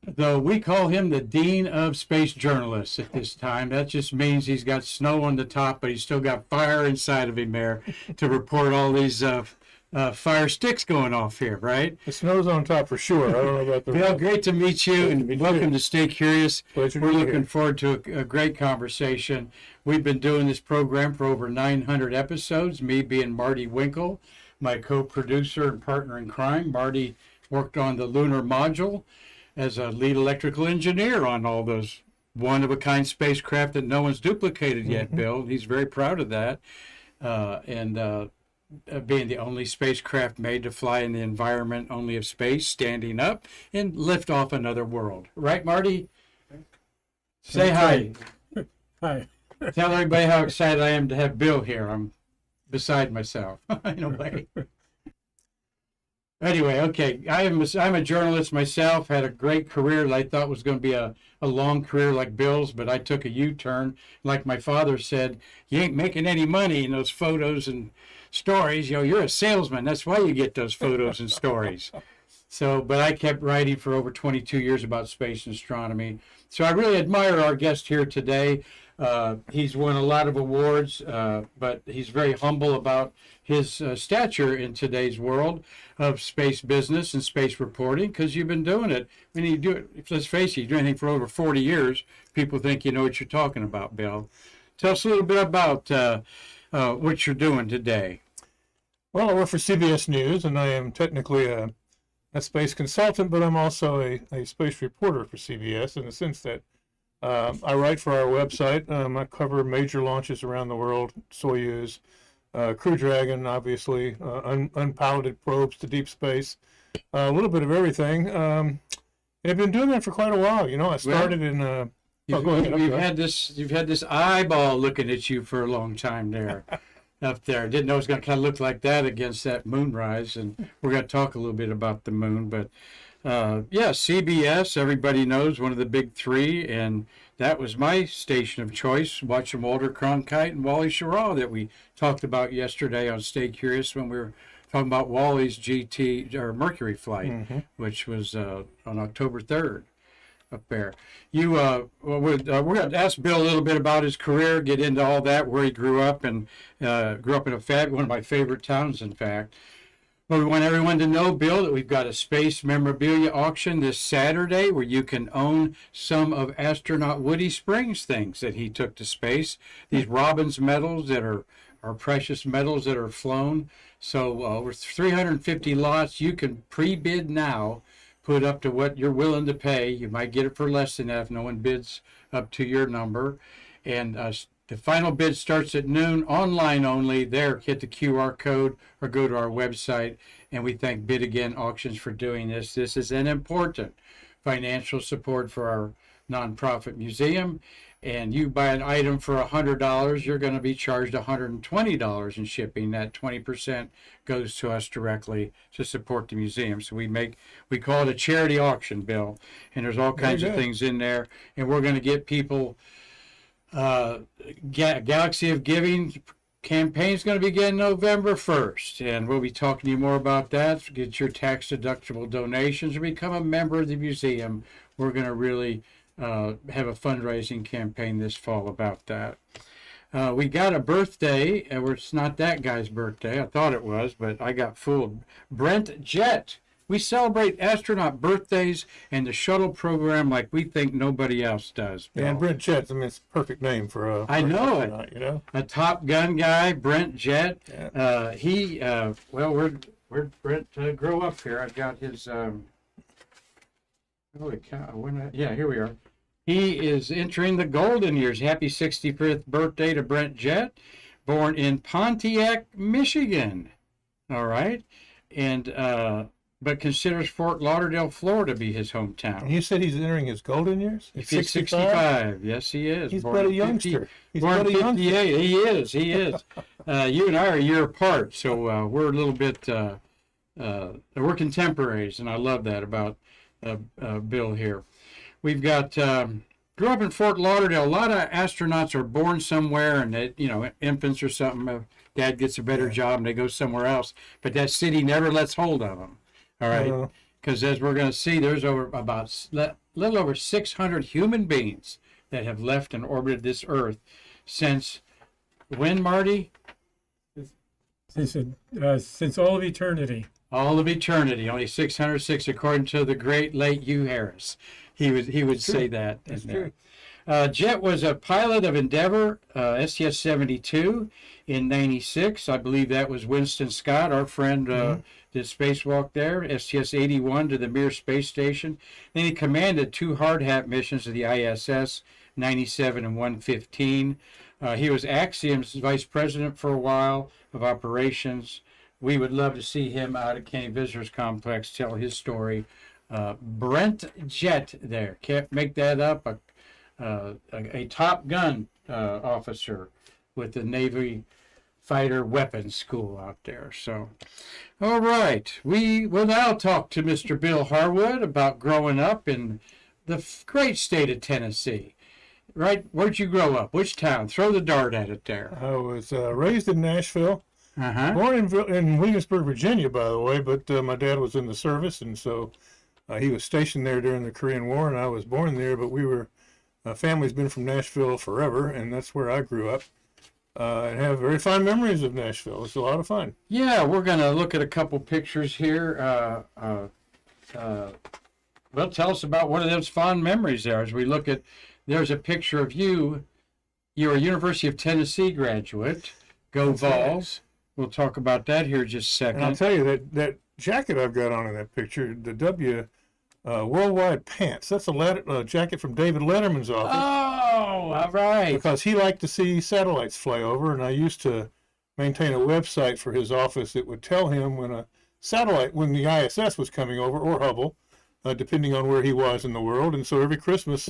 Though we call him the Dean of Space Journalists at this time. That just means he's got snow on the top, but he's still got fire inside of him there to report all these fire sticks going off here, right? The snow's on top for sure. I don't know about the... Bill, great to meet you, and welcome to Stay Curious. Pleasure to We're be looking here. forward to a great conversation. We've been doing this program for over 900 episodes, me being Marty Winkle, my co-producer and partner in crime. Marty worked on the lunar module as a lead electrical engineer on all those one-of-a-kind spacecraft that no one's duplicated yet, Bill. He's very proud of that. Being the only spacecraft made to fly in the environment only of space, standing up and lift off another world. Right, Marty? Say hi. Hi. Tell everybody how excited I am to have Bill here. I'm beside myself in a way. Anyway, okay, I'm a journalist myself, had a great career that I thought was going to be a long career like Bill's, but I took a U-turn. Like my father said, you ain't making any money in those photos and stories. You know, you're a salesman. That's why you get those photos and stories. So, but I kept writing for over 22 years about space and astronomy. So I really admire our guest here today. He's won a lot of awards, but he's very humble about his stature in today's world of space business and space reporting, because you've been doing it. When you do it, let's face it, you do anything for over 40 years, people think you know what you're talking about, Bill. Tell us a little bit about what you're doing today. Well, I work for CBS News, and I am technically a space consultant, but I'm also a space reporter for CBS in the sense that I write for our website. I cover major launches around the world, Soyuz, Crew Dragon, obviously, unpiloted probes to deep space, a little bit of everything. And I've been doing that for quite a while. You know, I started in... You've had this eyeball looking at you for a long time there. Up there. Didn't know it was going to kind of look like that against that moonrise, and we're going to talk a little bit about the moon. But yeah, CBS, everybody knows, one of the big three, and that was my station of choice, watching Walter Cronkite and Wally Schirra that we talked about yesterday on Stay Curious when we were talking about Wally's GT or Mercury flight, which was on October 3rd. Up there. We're going to ask Bill a little bit about his career, get into all that, where he grew up, and grew up in one of my favorite towns, in fact. But we want everyone to know, Bill, that we've got a space memorabilia auction this Saturday where you can own some of astronaut Woody Springs' things that he took to space. These Robbins medals that are precious metals that are flown. So with 350 lots, you can pre-bid now. Put up to what you're willing to pay. You might get it for less than that if no one bids up to your number. And the final bid starts at noon, online only. There, hit the QR code or go to our website. And we thank Bid Again Auctions for doing this. This is an important financial support for our nonprofit museum. And you buy an item for $100, you're going to be charged $120 in shipping. That 20% goes to us directly to support the museum. So we call it a charity auction, Bill, and there's all kinds of things in there. And we're going to get people, Galaxy of Giving campaign is going to begin November 1st, and we'll be talking to you more about that. Get your tax-deductible donations or become a member of the museum. We're going to really have a fundraising campaign this fall about that. We got a birthday, it's not that guy's birthday. I thought it was, but I got fooled. Brent Jett. We celebrate astronaut birthdays and the shuttle program like we think nobody else does. Bill. And Brent Jett, I mean, it's a perfect name for a... I know it. Astronaut, you know? A Top Gun guy, Brent Jett. Yeah. Where'd Brent grow up here? I've got his... Holy cow, here we are. He is entering the golden years. Happy 65th birthday to Brent Jett, born in Pontiac, Michigan. All right. And, but considers Fort Lauderdale, Florida to be his hometown. And you said he's entering his golden years? He's 65. Yes, he is. He's but a youngster. Born 58. He is. You and I are a year apart, so we're a little bit, we're contemporaries, and I love that about Bill here. We've got grew up in Fort Lauderdale. A lot of astronauts are born somewhere, and they, infants or something. Dad gets a better job, and they go somewhere else. But that city never lets hold of them. All right, because as we're going to see, there's little over 600 human beings that have left and orbited this Earth since when, Marty? Since all of eternity. All of eternity. Only 606, according to the great late Hugh Harris. He would say that. That's true. Jet was a pilot of Endeavour, STS-72 in 96. I believe that was Winston Scott, our friend, did spacewalk there. STS-81 to the Mir space station. Then he commanded 2 hard hat missions to the ISS, 97 and 115. He was Axiom's vice president for a while of operations. We would love to see him out at Kennedy Visitors Complex tell his story. Brent Jet there, can't make that up, a Top Gun officer with the Navy Fighter Weapons School out there. So, all right, we will now talk to Mr. Bill Harwood about growing up in the great state of Tennessee. Right, where'd you grow up? Which town? Throw the dart at it there. I was raised in Nashville. Born in Williamsburg, Virginia, by the way, but my dad was in the service, and so he was stationed there during the Korean War, and I was born there, but family's been from Nashville forever, and that's where I grew up. And have very fond memories of Nashville. It's a lot of fun. Yeah, we're going to look at a couple pictures here. Well, tell us about one of those fond memories there. As we look at, there's a picture of you. You're a University of Tennessee graduate. Go Vols. We'll talk about that here in just a second. And I'll tell you, that jacket I've got on in that picture, the W Worldwide Pants, that's a jacket from David Letterman's office. Oh, all right. Because he liked to see satellites fly over, and I used to maintain a website for his office that would tell him when the ISS was coming over, or Hubble, depending on where he was in the world. And so every Christmas,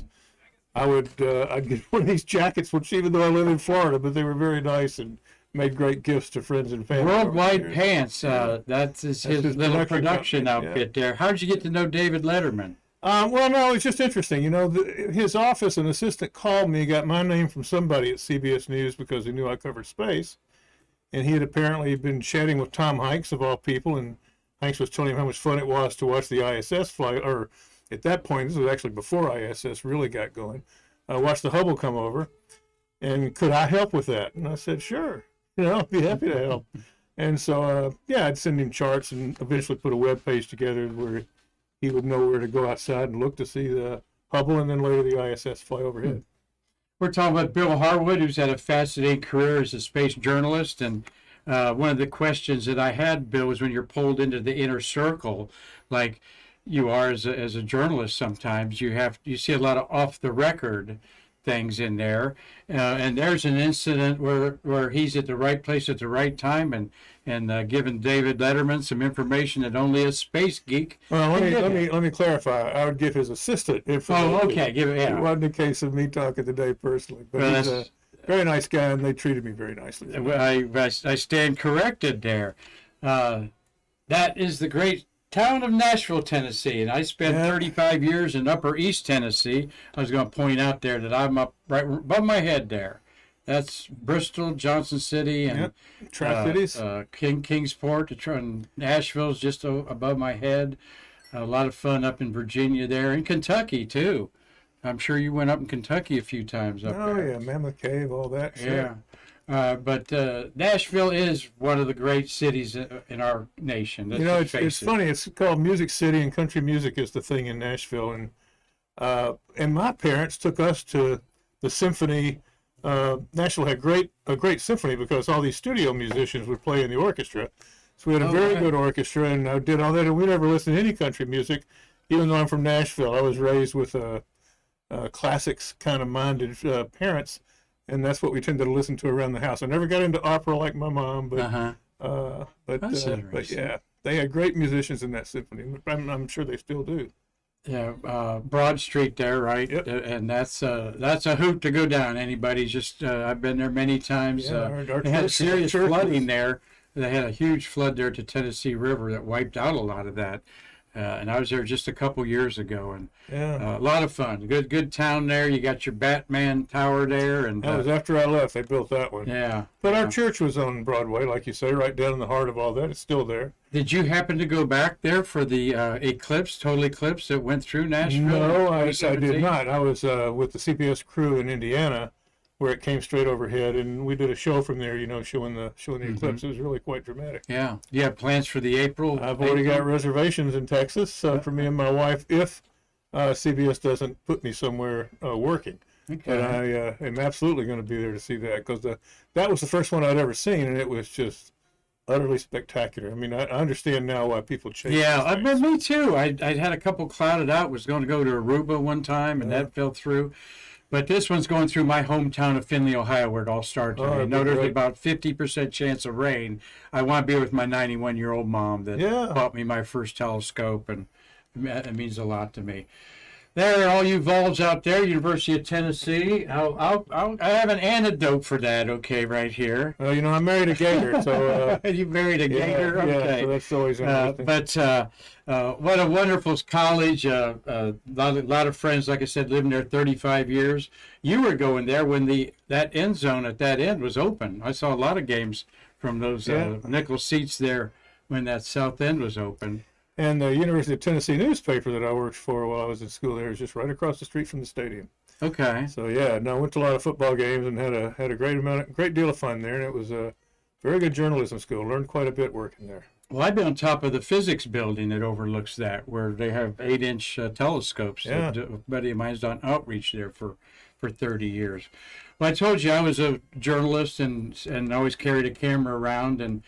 I'd get one of these jackets, which even though I live in Florida, but they were very nice and made great gifts to friends and family. Worldwide Pants, that's his little production outfit there. How did you get to know David Letterman? Well, no, it's just interesting. You know, his office, an assistant called me, got my name from somebody at CBS News because he knew I covered space. And he had apparently been chatting with Tom Hanks, of all people, and Hanks was telling him how much fun it was to watch the ISS fly, or at that point, this was actually before ISS really got going, watch the Hubble come over. And could I help with that? And I said, sure. You know, I'd be happy to help. And so, I'd send him charts and eventually put a web page together where he would know where to go outside and look to see the Hubble and then later the ISS fly overhead. We're talking about Bill Harwood, who's had a fascinating career as a space journalist. And one of the questions that I had, Bill, was when you're pulled into the inner circle, like you are as a journalist sometimes, you see a lot of off-the-record things in there, and there's an incident where he's at the right place at the right time and giving David Letterman some information that only a space geek. Well, let me clarify. I would give his assistant information. Oh, okay. It wasn't a case of me talking to Dave personally, but he's a very nice guy, and they treated me very nicely. I stand corrected there. That is the great town of Nashville, Tennessee, and I spent 35 years in Upper East Tennessee. I was going to point out there that I'm up right above my head there. That's Bristol, Johnson City, and Tri-Cities. Kingsport. And Nashville's just above my head. A lot of fun up in Virginia there, and Kentucky too. I'm sure you went up in Kentucky a few times up there. Oh yeah, Mammoth Cave, all that. Yeah. But Nashville is one of the great cities in our nation. You know, it's funny. It's called Music City, and country music is the thing in Nashville. And my parents took us to the symphony. Nashville had a great symphony because all these studio musicians would play in the orchestra. So we had a very good orchestra, and I did all that. And we never listened to any country music, even though I'm from Nashville. I was raised with classics kind of minded parents. And that's what we tended to listen to around the house. I never got into opera like my mom, but yeah, they had great musicians in that symphony. I'm sure they still do. Yeah, Broad Street there, right? Yep. And that's a hoot to go down. Anybody's just I've been there many times. They had serious flooding there. They had a huge flood there at the Tennessee River that wiped out a lot of that. and I was there just a couple years ago, and Yeah. a lot of fun. Good town there. You got your Batman Tower there, and That was after I left. They built that one. yeah. But our yeah. church was on Broadway, like you say, right down in the heart of all that. It's still there. Did you happen to go back there for the total eclipse that went through Nashville? No, I did 2017? not. I was with the CBS crew in Indiana, where it came straight overhead, and we did a show from there. Showing the eclipse. It was really quite dramatic. Yeah. You have plans for the April? I've already April? got reservations in Texas for me and my wife if CBS doesn't put me somewhere working. Okay. But I am absolutely going to be there to see that because that was the first one I'd ever seen, and it was just utterly spectacular. I mean, I understand now why people chase. Yeah, these things. me too. I had a couple clouded out. Was going to go to Aruba one time, and that fell through. But this one's going through my hometown of Findlay, Ohio, where it all started. Oh, I that'd know be there's great. about 50% chance of rain. I want to be with my 91-year-old mom that Yeah. bought me my first telescope, and it means a lot to me. There, all you Vols out there, University of Tennessee. I have an antidote for that. Okay, right here. I married a gator, so You married a gator. yeah, Okay. so that's always interesting. What a wonderful college. Lot of friends, like I said, living there 35 years. You were going there when that end zone at that end was open. I saw a lot of games from those nickel seats there when that south end was open. And the University of Tennessee newspaper that I worked for while I was in school there is just right across the street from the stadium. Okay. So yeah, no, I went to a lot of football games and had a great deal of fun there, and it was a very good journalism school. Learned quite a bit working there. Well, I've been on top of the physics building that overlooks that, where they have 8-inch telescopes. Yeah. A buddy of mine's done outreach there for 30 years. Well, I told you I was a journalist and always carried a camera around and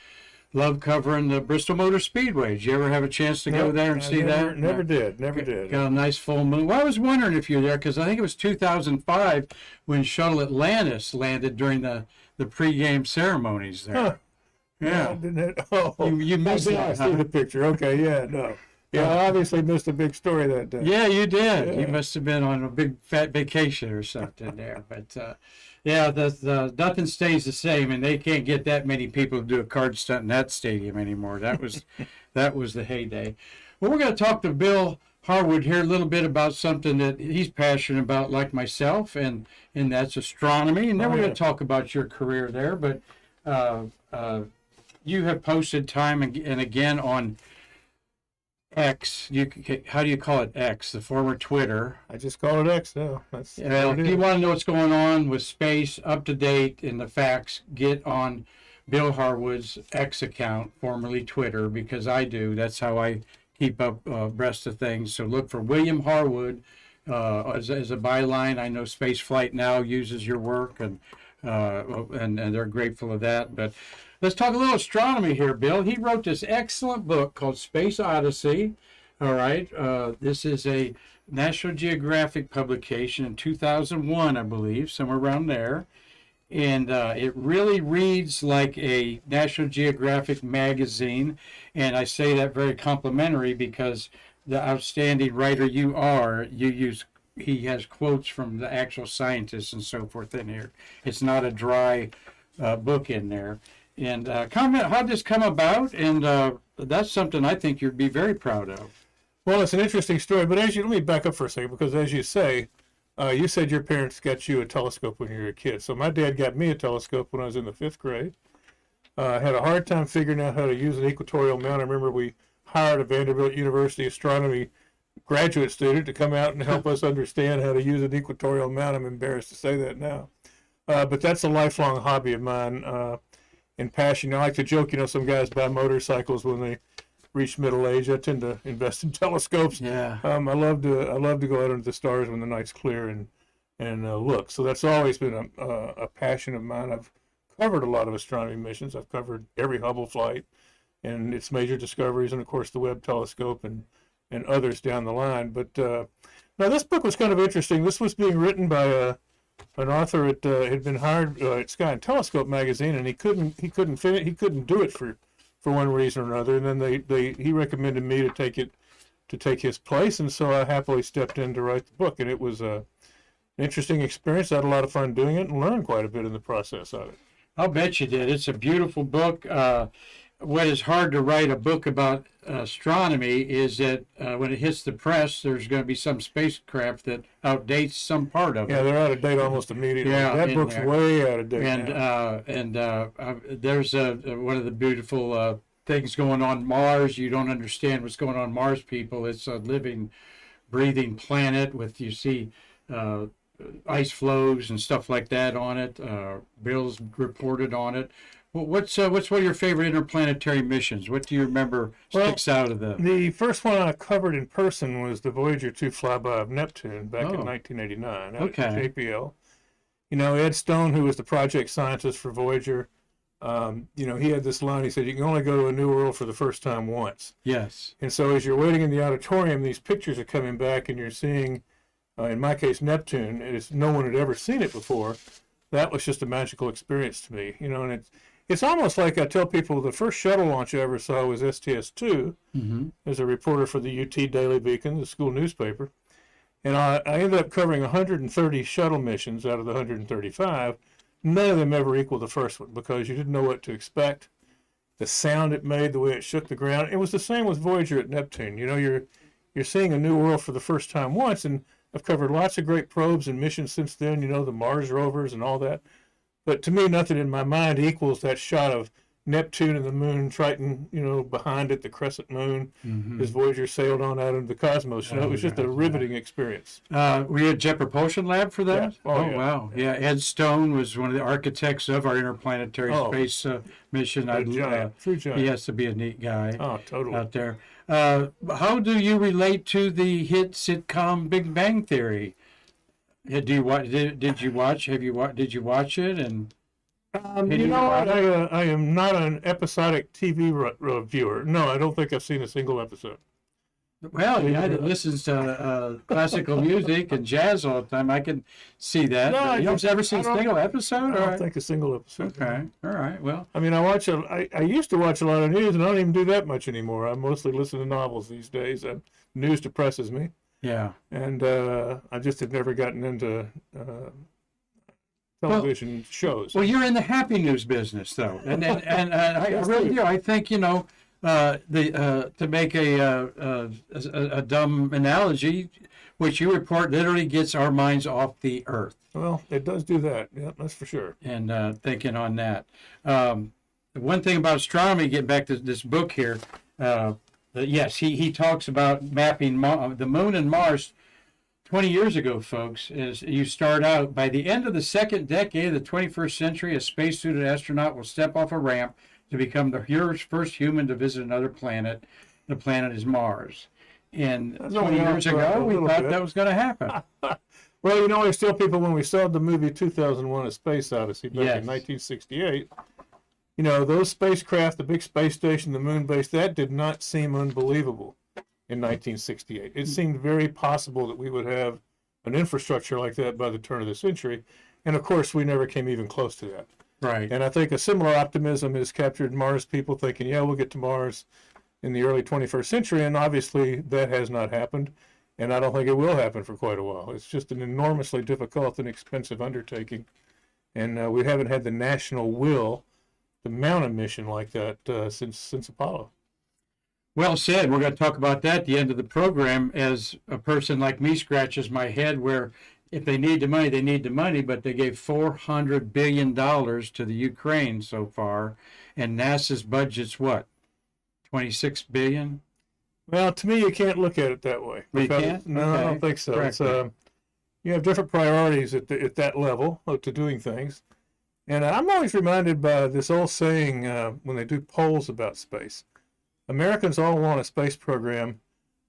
loved covering the Bristol Motor Speedway. Did you ever have a chance to go there and see that? Never did. Got a nice full moon. Well, I was wondering if you were there because I think it was 2005 when Shuttle Atlantis landed during the pregame ceremonies there. Huh. Yeah. Didn't it? Oh, You missed I that, see huh? the picture. Okay, yeah, no. Yeah, I obviously missed a big story that day. Yeah, you did. Yeah. You must have been on a big fat vacation or something there. But yeah, nothing stays the same, and they can't get that many people to do a card stunt in that stadium anymore. That was the heyday. Well, we're going to talk to Bill Harwood here a little bit about something that he's passionate about, like myself, and that's astronomy. And then we're going to talk about your career there. But you have posted time and again on X. How do you call it? X, the former Twitter. I just call it X now. That's Well, what it if you is. want to know what's going on with space, up to date, and the facts, get on Bill Harwood's X account, formerly Twitter, because I do. That's how I keep up abreast of things. So look for William Harwood as a byline. I know Spaceflight Now uses your work, and they're grateful of that. But let's talk a little astronomy here, Bill. He wrote this excellent book called Space Odyssey. All right. This is a National Geographic publication in 2001, I believe, somewhere around there. And it really reads like a National Geographic magazine. And I say that very complimentary because the outstanding writer you are, he has quotes from the actual scientists and so forth in here. It's not a dry book in there. And comment, how did this come about? And that's something I think you'd be very proud of. Well, it's an interesting story, but let me back up for a second, because as you say, you said your parents got you a telescope when you were a kid. So my dad got me a telescope when I was in the 5th grade. I had a hard time figuring out how to use an equatorial mount. I remember we hired a Vanderbilt University astronomy graduate student to come out and help us understand how to use an equatorial mount. I'm embarrassed to say that now. But that's a lifelong hobby of mine and passion. I like to joke, some guys buy motorcycles when they reach middle age. I tend to invest in telescopes. Yeah. I love to go out into the stars when the night's clear and look. So that's always been a passion of mine. I've covered a lot of astronomy missions. I've covered every Hubble flight and its major discoveries, and of course the Webb telescope and others down the line. But now this book was kind of interesting. This was being written by an author had been hired at Sky and Telescope magazine, and he couldn't do it for one reason or another. And then he recommended me to take his place, and so I happily stepped in to write the book. And it was an interesting experience. I had a lot of fun doing it and learned quite a bit in the process of it. I'll bet you did. It's a beautiful book. what is hard to write a book about astronomy is that when it hits the press, there's going to be some spacecraft that outdates some part of Yeah, it. they're out of date almost immediately. Yeah, That in book's there. way out of date And now. there's one of the beautiful things going on Mars. You don't understand what's going on Mars, people. It's a living, breathing planet with, you see, ice flows and stuff like that on it. Bill's reported on it. What's one of your favorite interplanetary missions? What do you remember sticks out of the? The first one I covered in person was the Voyager 2 flyby of Neptune back in 1989 at JPL. You know, Ed Stone, who was the project scientist for Voyager, you know, he had this line. He said, "You can only go to a new world for the first time once." Yes. And so as you're waiting in the auditorium, these pictures are coming back, and you're seeing, in my case, Neptune. As no one had ever seen it before. That was just a magical experience to me. You know, and it's almost like I tell people the first shuttle launch I ever saw was STS-2 as a reporter for the UT Daily Beacon, the school newspaper. And I ended up covering 130 shuttle missions out of the 135. None of them ever equaled the first one because you didn't know what to expect. The sound it made, the way it shook the ground. It was the same with Voyager at Neptune. You know, you're seeing a new world for the first time once, and I've covered lots of great probes and missions since then, you know, the Mars rovers and all that. But to me, nothing in my mind equals that shot of Neptune and the moon, Triton, you know, behind it, the crescent moon, as Voyager sailed on out into the cosmos. You know, it was just a riveting experience. Were you at Jet Propulsion Lab for that? Yeah. Oh, yeah. Wow. Yeah, Ed Stone was one of the architects of our interplanetary space mission. True giant. He has to be a neat guy Totally. out there. How do you relate to the hit sitcom Big Bang Theory? Did you watch? Did you watch? Did you watch it? And you know what? I am not an episodic TV viewer. No, I don't think I've seen a single episode. well, the guy that listens to classical music and jazz all the time, I can see that. No, You've ever seen a single episode? I don't think a single episode. Okay, all right. Well, I mean, I used to watch a lot of news, and I don't even do that much anymore. I mostly listen to novels these days. News depresses me. yeah. And I just had never gotten into television shows. Well, you're in the happy news business, though, and I really do. I think to make a dumb analogy, which you report literally gets our minds off the earth. Well, it does do that. Yeah, that's for sure. And thinking on that. The one thing about astronomy, getting back to this book here, yes, he talks about mapping the moon and Mars 20 years ago, folks. Is you start out, by the end of the second decade of the 21st century, a spacesuited astronaut will step off a ramp to become the first human to visit another planet. The planet is Mars. And 20 years ago, we thought that was going to happen. Well, you know, I tell people when we saw the movie 2001: A Space Odyssey back Yes. in 1968, you know, those spacecraft, the big space station, the moon base, that did not seem unbelievable in 1968. It seemed very possible that we would have an infrastructure like that by the turn of the century. And of course, we never came even close to that. Right. And I think a similar optimism has captured Mars people thinking, yeah, we'll get to Mars in the early 21st century. And obviously that has not happened. And I don't think it will happen for quite a while. It's just an enormously difficult and expensive undertaking. And we haven't had the national will to mount a mission like that since Apollo. Well said. We're going to talk about that at the end of the program, as a person like me scratches my head where if they need the money, they need the money, but they gave $400 billion to the Ukraine so far, and NASA's budget's what, $26 billion? Well, to me, you can't look at it that way. You can't? No, Okay. I don't think so. Correct. It's, you have different priorities at that level to doing things. And I'm always reminded by this old saying when they do polls about space. Americans all want a space program,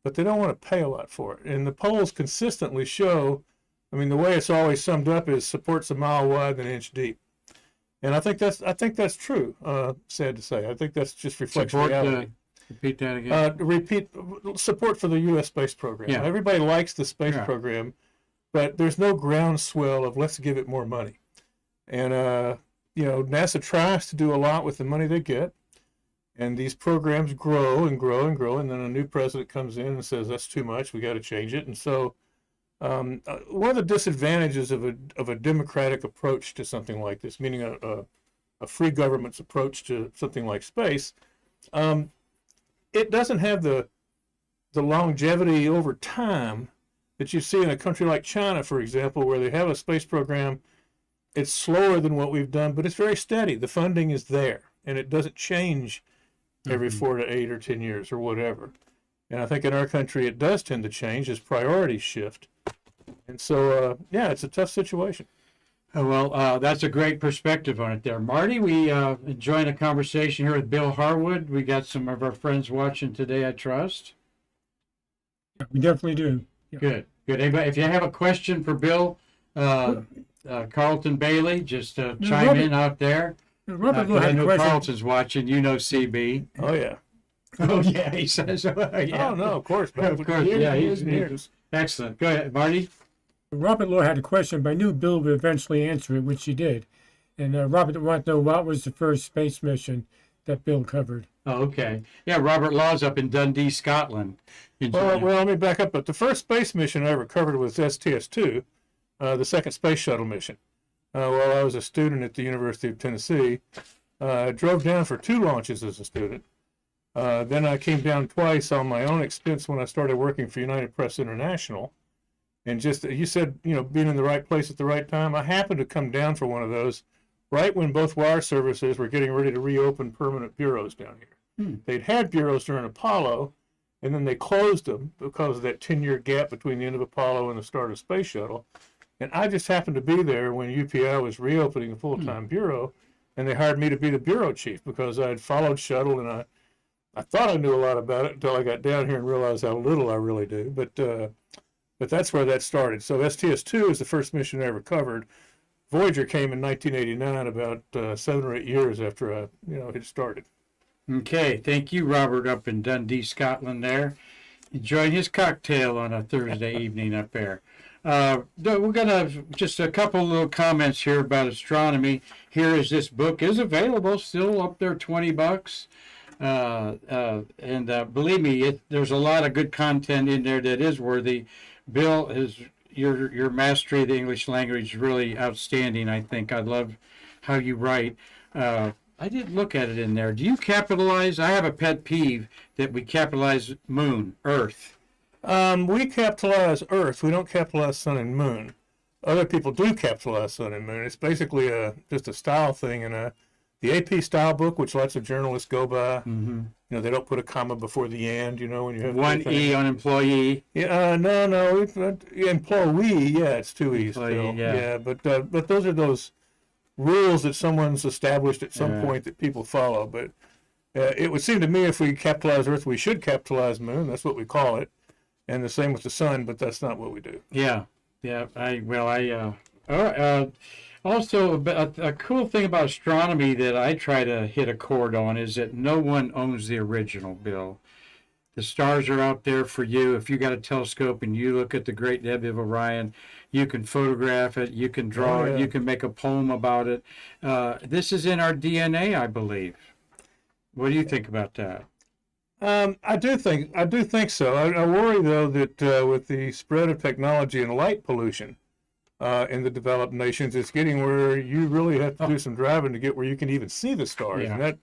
but they don't want to pay a lot for it. And the polls consistently show, I mean, the way it's always summed up is support's a mile wide and an inch deep. And I think that's true, sad to say. I think that's just reflects reality. Repeat that again. Support for the U.S. space program. Yeah. Everybody likes the space program, but there's no groundswell of let's give it more money. And, you know, NASA tries to do a lot with the money they get. And these programs grow and grow and grow. And then a new president comes in and says, that's too much. We got to change it. And so one of the disadvantages of a democratic approach to something like this, meaning a free government's approach to something like space, It doesn't have the longevity over time that you see in a country like China, for example, where they have a space program. It's slower than what we've done, but it's very steady. The funding is there, and it doesn't change every 4 to 8 or 10 years or whatever. And I think in our country it does tend to change as priorities shift. And so, yeah, it's a tough situation. Well, that's a great perspective on it there. Marty, we enjoying a conversation here with Bill Harwood. We got some of our friends watching today, I trust. We definitely do. Yeah. Good. Anybody, if you have a question for Bill, Carlton Bailey, just chime in out there. Robert I had a know question. Carlton's watching. You know CB. Oh, yeah. Oh, yeah, he says. Yeah. Oh, no, of course. Of course, yeah, he's excellent. Go ahead, Marty. Robert Lowe had a question, but I knew Bill would eventually answer it, which he did. And Robert wanted to know what was the first space mission that Bill covered. Oh, okay. Yeah, Robert Law's up in Dundee, Scotland. Well, let me back up. But the first space mission I ever covered was STS-2, the second space shuttle mission. While I was a student at the University of Tennessee, I drove down for 2 launches as a student. Then I came down twice on my own expense when I started working for United Press International. And just, you said, being in the right place at the right time. I happened to come down for one of those right when both wire services were getting ready to reopen permanent bureaus down here. They'd had bureaus during Apollo, and then they closed them because of that 10-year gap between the end of Apollo and the start of Space Shuttle. And I just happened to be there when UPI was reopening a full-time bureau, and they hired me to be the bureau chief because I had followed Shuttle, and I thought I knew a lot about it until I got down here and realized how little I really do. But that's where that started. So STS-2 is the first mission I ever covered. Voyager came in 1989, about 7 or 8 years after I, had started. Okay, thank you, Robert, up in Dundee, Scotland there. Enjoying his cocktail on a Thursday evening up there. We're going to just a couple little comments here about astronomy. Here is this book is available, still up there, $20. And believe me, there's a lot of good content in there that is worthy. Bill, your mastery of the English language is really outstanding, I think. I love how you write. I didn't look at it in there. Do you capitalize? I have a pet peeve that we capitalize moon, Earth. We capitalize Earth. We don't capitalize sun and moon. Other people do capitalize sun and moon. It's basically just a style thing. And the AP style book, which lots of journalists go by, they don't put a comma before the and, when you have one E on employee. Yeah, no, employee. Yeah, it's 2 E's still. Yeah. But those are those rules that someone's established at some point that people follow. But it would seem to me if we capitalize Earth, we should capitalize Moon. That's what we call it, and the same with the Sun. But that's not what we do. Yeah. Also, a cool thing about astronomy that I try to hit a chord on is that no one owns the original, Bill. The stars are out there for you. If you got a telescope and you look at the Great Nebula of Orion, you can photograph it, you can draw it, you can make a poem about it. This is in our DNA, I believe. What do you think about that? I do think so. I worry though that with the spread of technology and light pollution in the developed nations, it's getting where you really have to do some driving to get where you can even see the stars, and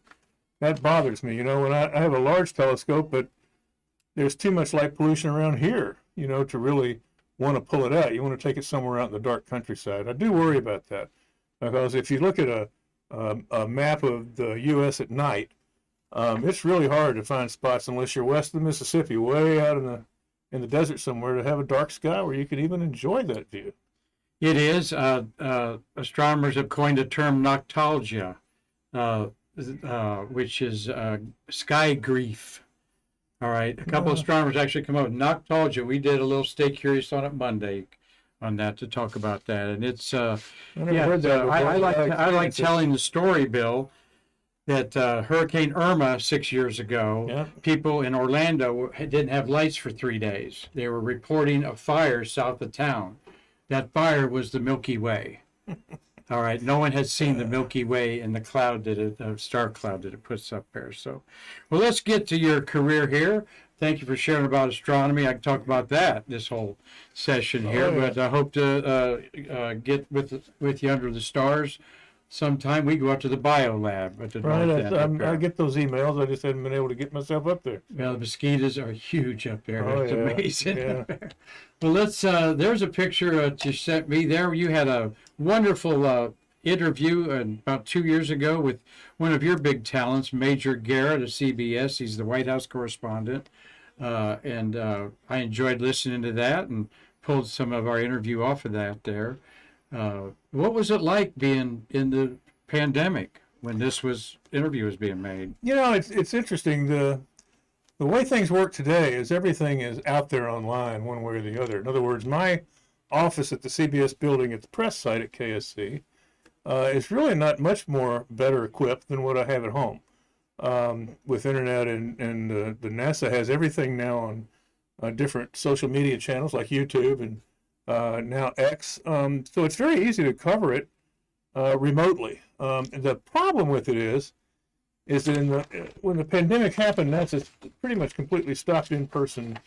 that bothers me. When I have a large telescope, but there's too much light pollution around here, to really want to pull it out. You want to take it somewhere out in the dark countryside. I do worry about that because if you look at a map of the U.S. at night, it's really hard to find spots unless you're west of the Mississippi, way out in the desert somewhere, to have a dark sky where you can even enjoy that view. It is. Astronomers have coined the term noctalgia, which is sky grief. All right. A couple of astronomers actually come up with noctalgia. We did a little Stay Curious on it Monday on that to talk about that. And it's, I like telling the story, Bill, that Hurricane Irma 6 years ago, people in Orlando didn't have lights for 3 days. They were reporting a fire south of town. That fire was the Milky Way. All right. No one had seen the Milky Way in the cloud star cloud that it puts up there. So, well, let's get to your career here. Thank you for sharing about astronomy. I can talk about that this whole session here, but I hope to get with you under the stars sometime we go out to the bio lab at the Right, north end up I there. get those emails. I just haven't been able to get myself up there. Well, the mosquitoes are huge up there. Oh, It's yeah, amazing. yeah. Up there. Well, there's a picture that you sent me there. You had a wonderful interview about 2 years ago with one of your big talents, Major Garrett of CBS. He's the White House correspondent. And I enjoyed listening to that and pulled some of our interview off of that there. What was it like being in the pandemic when this interview was being made? It's interesting. The way things work today is everything is out there online one way or the other. In other words, my office at the CBS building at the press site at KSC is really not much more better equipped than what I have at home. With internet and the NASA has everything now on different social media channels like YouTube and now X. So it's very easy to cover it remotely. The problem with it is that when the pandemic happened, NASA pretty much completely stopped in-person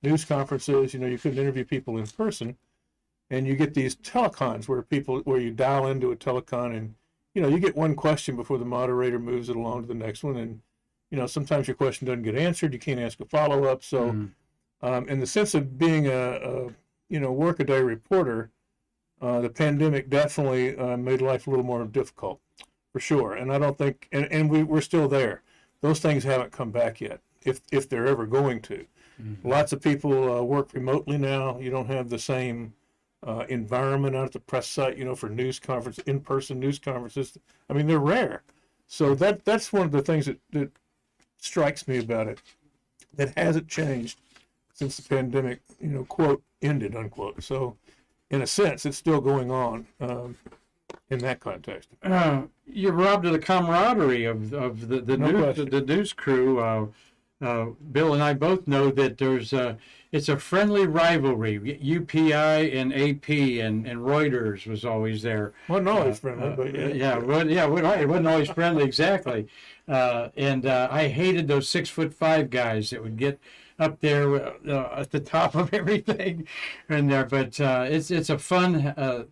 news conferences. You couldn't interview people in person, and you get these telecons where you dial into a telecon and you get one question before the moderator moves it along to the next one, and sometimes your question doesn't get answered. You can't ask a follow-up. So, in the sense of being a workaday reporter, the pandemic definitely made life a little more difficult, for sure. And I don't think, and we're still there. Those things haven't come back yet, if they're ever going to. Mm-hmm. Lots of people work remotely now. You don't have the same environment out at the press site, for news conference, in-person news conferences. I mean, they're rare. So that's one of the things that strikes me about it, that hasn't changed since the pandemic, quote, ended, unquote. So in a sense, it's still going on in that context. You're robbed of the camaraderie of the news crew. Bill and I both know that it's a friendly rivalry. UPI and AP and Reuters was always there. Wasn't always friendly, but it wasn't always friendly, exactly. And I hated those 6'5" guys that would get up there at the top of everything in there. But it's a fun.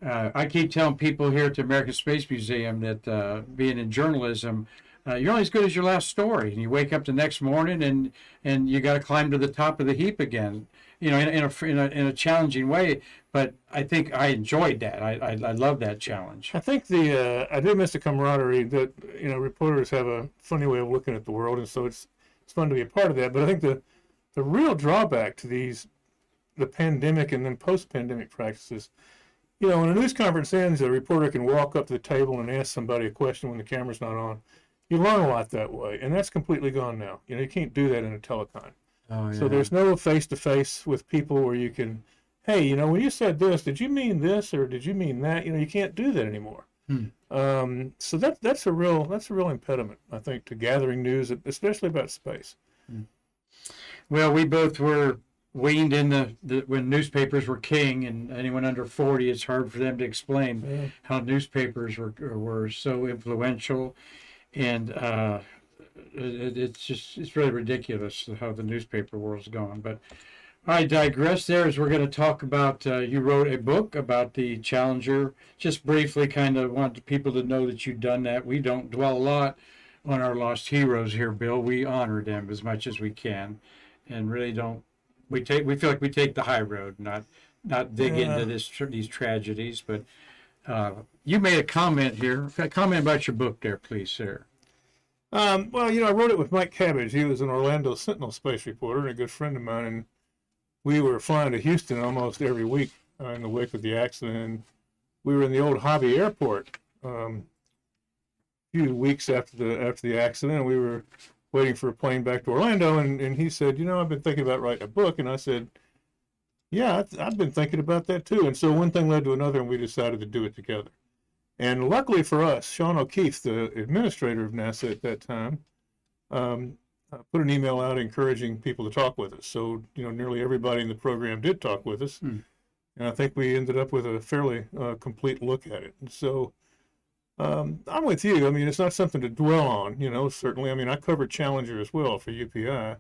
I keep telling people here at the American Space Museum that being in journalism, you're only as good as your last story. And you wake up the next morning and you got to climb to the top of the heap again, in a challenging way. But I think I enjoyed that. I love that challenge. I think I do miss the camaraderie that, reporters have a funny way of looking at the world. And so it's fun to be a part of that. But I think the real drawback to the pandemic and then post-pandemic practices, when a news conference ends, a reporter can walk up to the table and ask somebody a question when the camera's not on. You learn a lot that way, and that's completely gone now. You can't do that in a telecon. Oh, yeah. So there's no face-to-face with people where you can, hey, when you said this, did you mean this or did you mean that? You can't do that anymore. So that's a real impediment, I think, to gathering news, especially about space. Well, we both were weaned in when newspapers were king, and anyone under 40, it's hard for them to explain how newspapers were so influential. And it's really ridiculous how the newspaper world's gone. But I digress there, as we're going to talk about, you wrote a book about the Challenger. Just briefly, kind of want people to know that you've done that. We don't dwell a lot on our lost heroes here, Bill. We honor them as much as we can, and really don't. We feel like we take the high road, not dig into these tragedies. But you made a comment here. Comment about your book there, please, sir. Well, I wrote it with Mike Cabbage. He was an Orlando Sentinel space reporter and a good friend of mine. And we were flying to Houston almost every week in the wake of the accident. And we were in the old Hobby Airport a few weeks after the accident. And we were waiting for a plane back to Orlando. And he said, I've been thinking about writing a book. And I said, yeah, I've been thinking about that too. And so one thing led to another, and we decided to do it together. And luckily for us, Sean O'Keefe, the administrator of NASA at that time, put an email out encouraging people to talk with us. So, nearly everybody in the program did talk with us. And I think we ended up with a fairly complete look at it. And so I'm with you. I mean, it's not something to dwell on, certainly. I mean, I covered Challenger as well for UPI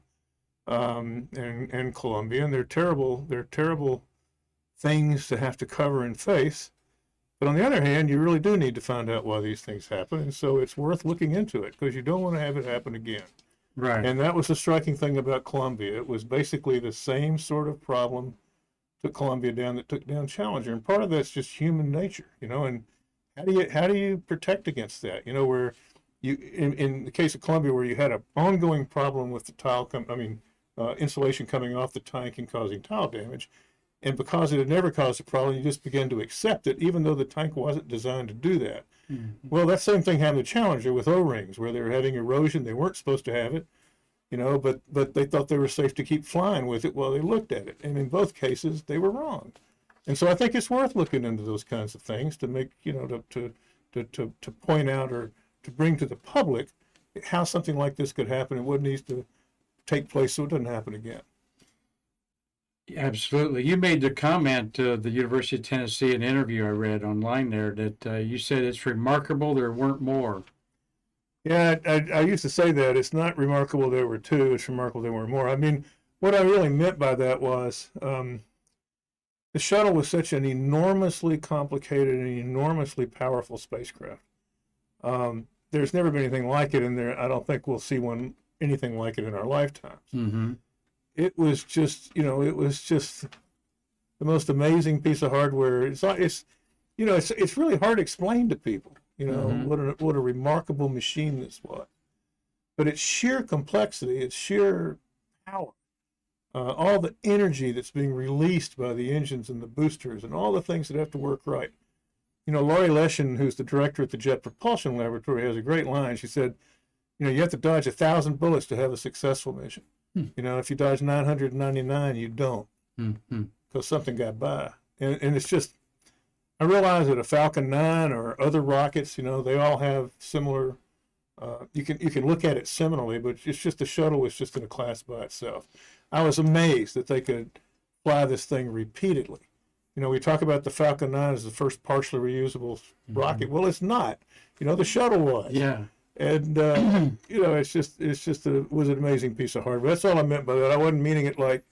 and Columbia, and they're terrible things to have to cover and face. But on the other hand, you really do need to find out why these things happen, and so it's worth looking into it because you don't want to have it happen again. Right. And that was the striking thing about Columbia. It was basically the same sort of problem took Columbia down that took down Challenger, and part of that's just human nature, and how do you protect against that? Where you in the case of Columbia, where you had an ongoing problem with the insulation coming off the tank and causing tile damage. And because it had never caused a problem, you just began to accept it, even though the tank wasn't designed to do that. Mm-hmm. Well, that same thing happened to Challenger with O-rings, where they were having erosion. They weren't supposed to have it, but they thought they were safe to keep flying with it while they looked at it. And in both cases, they were wrong. And so I think it's worth looking into those kinds of things to make, to point out or to bring to the public how something like this could happen and what needs to take place so it doesn't happen again. Absolutely. You made the comment to the University of Tennessee, an interview I read online there, that you said it's remarkable there weren't more. Yeah, I used to say that. It's not remarkable there were two. It's remarkable there were more. I mean, what I really meant by that was the shuttle was such an enormously complicated and enormously powerful spacecraft. There's never been anything like it in there. I don't think we'll see anything like it in our lifetimes. Mm-hmm. It was just the most amazing piece of hardware. It's really hard to explain to people, mm-hmm. what a remarkable machine this was. But its sheer complexity, its sheer power, all the energy that's being released by the engines and the boosters and all the things that have to work right. Laurie Leshin, who's the director at the Jet Propulsion Laboratory, has a great line. She said, you have to dodge 1,000 bullets to have a successful mission. If you dodge 999, you don't, because something got by. And it's just, I realize that a Falcon 9 or other rockets, they all have similar, you can look at it similarly, but it's just the shuttle was just in a class by itself. I was amazed that they could fly this thing repeatedly. We talk about the Falcon 9 as the first partially reusable rocket. Well, it's not. The shuttle was. Yeah. And it was an amazing piece of hardware. That's all I meant by that. I wasn't meaning it like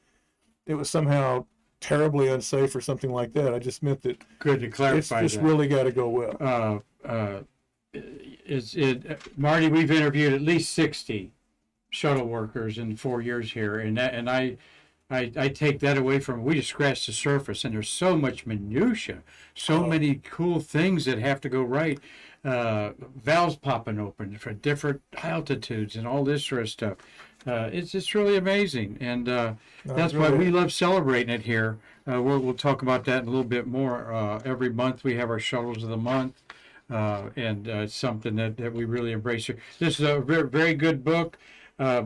it was somehow terribly unsafe or something like that. I just meant that. Good to clarify. It's just really got to go well. Marty, we've interviewed at least 60 shuttle workers in 4 years here, and I take that away from. We just scratched the surface, and there's so much minutia, many cool things that have to go right. Valves popping open for different altitudes and all this sort of stuff. It's really amazing, and that's why we love celebrating it here. We'll talk about that in a little bit more. Every month we have our shuttles of the month, and it's something that we really embrace here. This is a very, very good book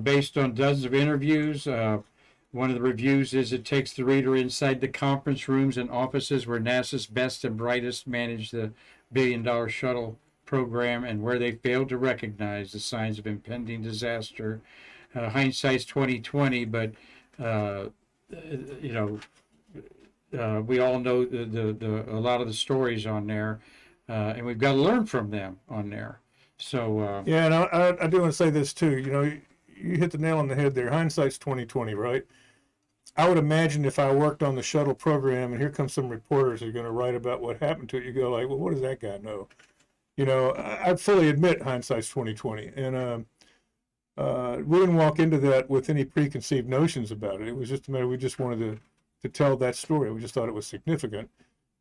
based on dozens of interviews. One of the reviews is it takes the reader inside the conference rooms and offices where NASA's best and brightest manage the billion-dollar shuttle program and where they failed to recognize the signs of impending disaster. Hindsight's 2020, but we all know a lot of the stories on there, and we've got to learn from them on there. So yeah, and I do want to say this too. You hit the nail on the head there. Hindsight's 2020, right? I would imagine if I worked on the shuttle program and here come some reporters who are going to write about what happened to it, you go like, well, what does that guy know? I fully admit hindsight's 2020, and we didn't walk into that with any preconceived notions about it. It was just a matter we just wanted to tell that story. We just thought it was significant.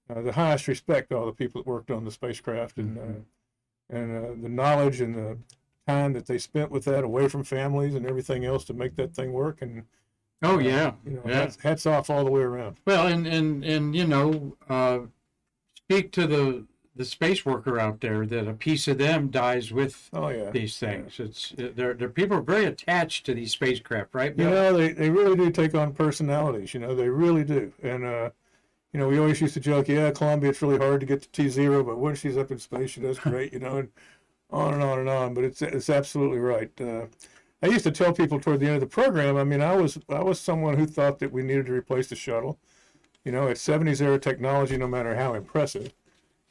The highest respect to all the people that worked on the spacecraft and the knowledge and the time that they spent with that away from families and everything else to make that thing work. And hats off all the way around. Well, and speak to the space worker out there that a piece of them dies with these things. Yeah. It's they're people are very attached to these spacecraft, right, Bill? They really do take on personalities. They really do. And we always used to joke, Columbia, it's really hard to get to T0, but when she's up in space, she does great. And on and on and on. But it's absolutely right. I used to tell people toward the end of the program, I was someone who thought that we needed to replace the shuttle. It's 70s era technology, no matter how impressive.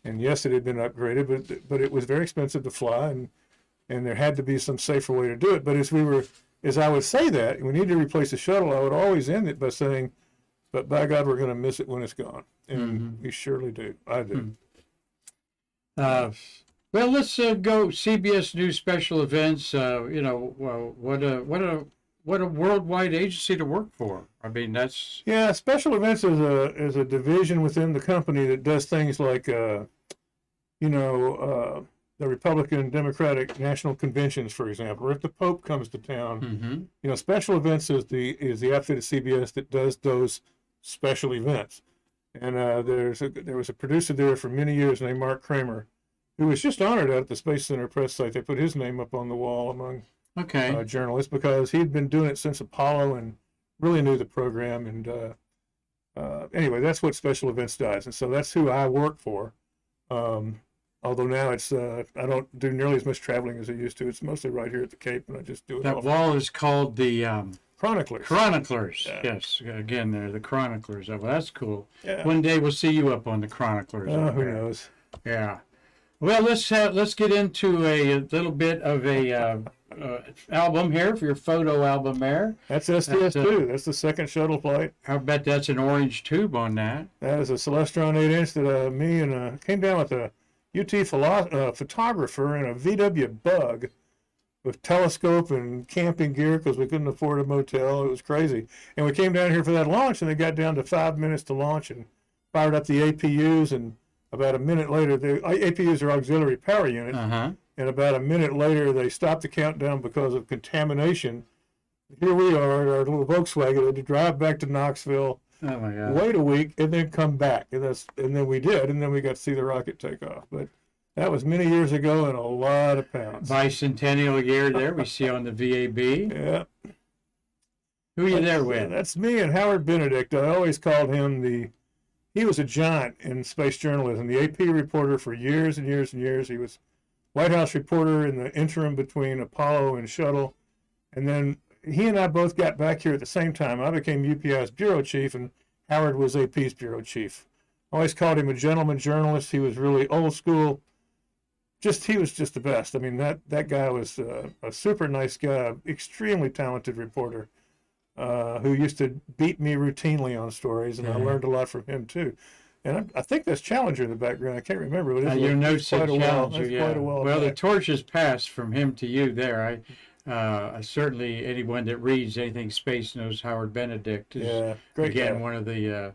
And yes, it had been upgraded, but it was very expensive to fly, and there had to be some safer way to do it. But as I would say that, we need to replace the shuttle, I would always end it by saying, but by God, we're going to miss it when it's gone. And we surely do. I do. Well, let's go CBS News special events. What a worldwide agency to work for. I mean, that's Yeah, special events is a division within the company that does things like the Republican and Democratic national conventions, for example, or if the Pope comes to town. Special events is the outfit at CBS that does those special events. And there was a producer there for many years named Mark Kramer, who was just honored out at the Space Center press site. They put his name up on the wall among journalists because he'd been doing it since Apollo and really knew the program. And anyway, that's what special events does. And so that's who I work for. Although now it's I don't do nearly as much traveling as I used to. It's mostly right here at the Cape, and I just do it. That wall is called the Chroniclers. Chroniclers. Yeah. Yes, again, they're the Chroniclers. Oh, well, that's cool. Yeah. One day we'll see you up on the Chroniclers. Who knows? Yeah. Well, let's get into a little bit of a album here for your photo album there. That's STS-2. That's the second shuttle flight. I bet that's an orange tube on that. That is a Celestron 8-inch that me and came down with a UT photographer and a VW Bug with telescope and camping gear because we couldn't afford a motel. It was crazy. And we came down here for that launch, and they got down to 5 minutes to launch and fired up the APUs. And about a minute later, the APUs are auxiliary power units. And about a minute later, they stopped the countdown because of contamination. Here we are, our little Volkswagen, had to drive back to Knoxville, Oh my God. wait a week, and then come back. And then we did, and then we got to see the rocket take off. But that was many years ago and a lot of pounds. Bicentennial year there we see on the VAB. Yeah. Who are you there with? That's me and Howard Benedict. I always called him he was a giant in space journalism, the AP reporter for years and years and years. He was White House reporter in the interim between Apollo and Shuttle. And then he and I both got back here at the same time. I became UPI's bureau chief, and Howard was AP's bureau chief. I always called him a gentleman journalist. He was really old school. He was just the best. I mean, that guy was a super nice guy, extremely talented reporter who used to beat me routinely on stories, and I learned a lot from him too. And I think that's Challenger in the background. I can't remember. But Your notes said Challenger, yeah. Quite a while Well, the back. torch has passed from him to you there. I certainly, anyone that reads anything space knows Howard Benedict is, great again, guy. one of the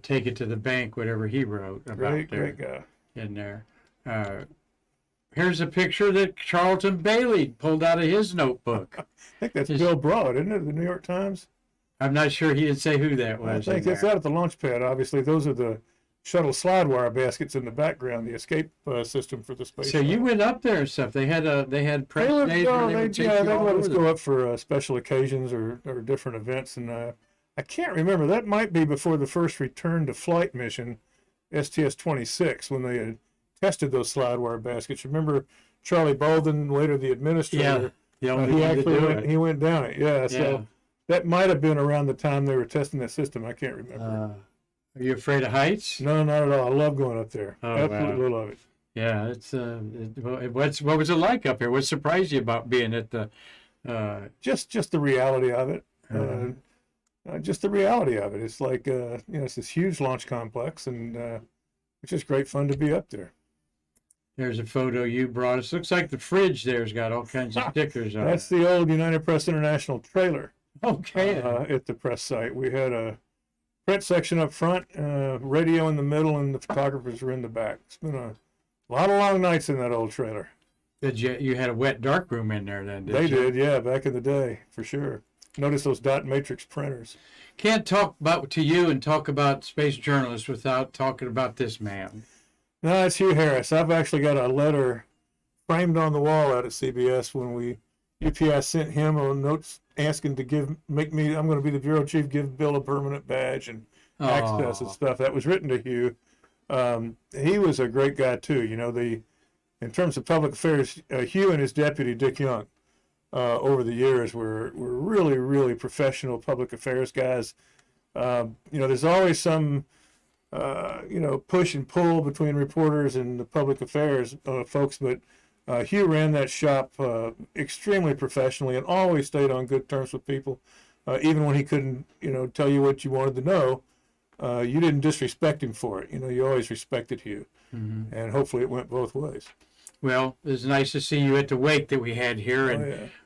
take it to the bank, whatever he wrote about Great guy. in there. Here's a picture that Charlton Bailey pulled out of his notebook. I think that's Bill Broad, isn't it? The New York Times. I'm not sure, he didn't say who that I was. think it's out at the launch pad. Obviously, those are the shuttle slide wire baskets in the background, the escape system for the space. So you went up there and stuff. They had press days where they would take you they all let us over go up for special occasions or different events. And I can't remember. That might be before the first return to flight mission, STS-26, when they had tested those slide wire baskets. Remember Charlie Bolden, later the administrator? Yeah, he went down it. Yeah, so Yeah. that might have been around the time they were testing that system. I can't remember. Are you afraid of heights? No, not at all. I love going up there. Oh, Absolutely love it. Yeah, it's what was it like up here? What surprised you about being at the? Just the reality of it. Just the reality of it. It's like it's this huge launch complex, and it's just great fun to be up there. There's a photo you brought us. Looks like the fridge there's got all kinds of stickers on That's the old United Press International trailer. Okay. At the press site, we had a print section up front, radio in the middle, and the photographers were in the back. It's been a lot of long nights in that old trailer. You had a wet dark room in there then, did They you? did, yeah, back in the day, for sure. Notice those dot matrix printers. Can't talk to you and talk about space journalists without talking about this man. No, it's Hugh Harris. I've actually got a letter framed on the wall out at CBS when UPI sent him a note asking to I'm going to be the bureau chief, give Bill a permanent badge and access and stuff. That was written to Hugh. He was a great guy too. In terms of public affairs, Hugh and his deputy Dick Young over the years were really, really professional public affairs guys. There's always some push and pull between reporters and the public affairs folks, but Hugh ran that shop extremely professionally and always stayed on good terms with people, even when he couldn't, tell you what you wanted to know. you didn't disrespect him for it. You always respected Hugh, Mhm. and hopefully it went both ways. Well, it was nice to see you at the wake that we had here,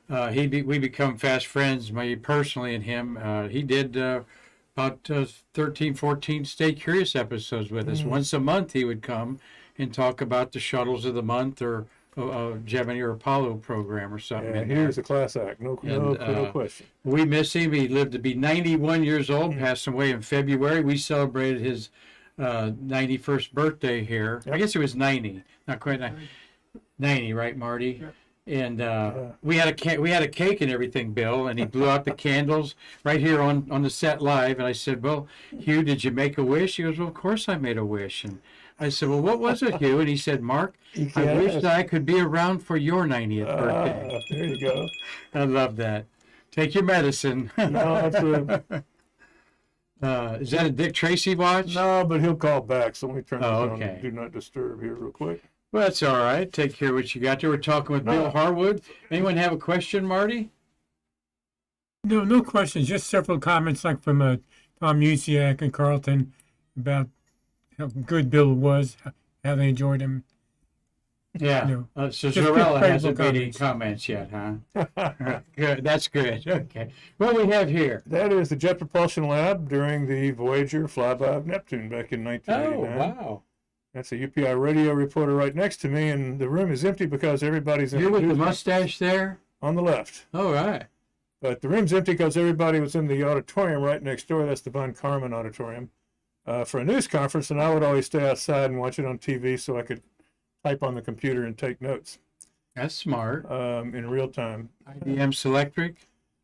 Oh, and yeah. we become fast friends, me personally and him. He did about 13, 14 Stay Curious episodes with us. Once a month he would come and talk about the shuttles of the month or Gemini or Apollo program or something. Yeah, in he there. was a class act, no question. We miss him. He lived to be 91 years old, passed away in February. We celebrated his 91st birthday here. Yep. I guess it was 90, not quite 90, right, Marty? Yep. And we had a cake and everything, Bill, and he blew out the candles right here on the set live. And I said, "Well, Hugh, did you make a wish?" He goes, "Well, of course I made a wish." And I said, "Well, what was it, Hugh?" And he said, "Mark, I wish that I could be around for your 90th birthday." There you go. I love that. Take your medicine. No, that's Is that a Dick Tracy watch? no, but he'll call back. So let me turn this on okay. and do not disturb here real quick. Well, that's all right. Take care of what you got there. We're talking with Bill Harwood. Anyone have a question, Marty? No questions. Just several comments, like from Tom Musiak and Carlton, about how good Bill was, how they enjoyed him. Yeah. No. So Just Zorella quick hasn't made any comments. comments yet, huh? Good. That's good. Okay. What we have here? That is the Jet Propulsion Lab during the Voyager flyby of Neptune back in Oh, 1989. wow. That's a UPI radio reporter right next to me, and the room is empty because everybody's in You're with the news mustache there? on the left. All right. But the room's empty because everybody was in the auditorium right next door. That's the Von Karman Auditorium for a news conference, and I would always stay outside and watch it on TV so I could type on the computer and take notes That's smart. in real time. IBM Selectric?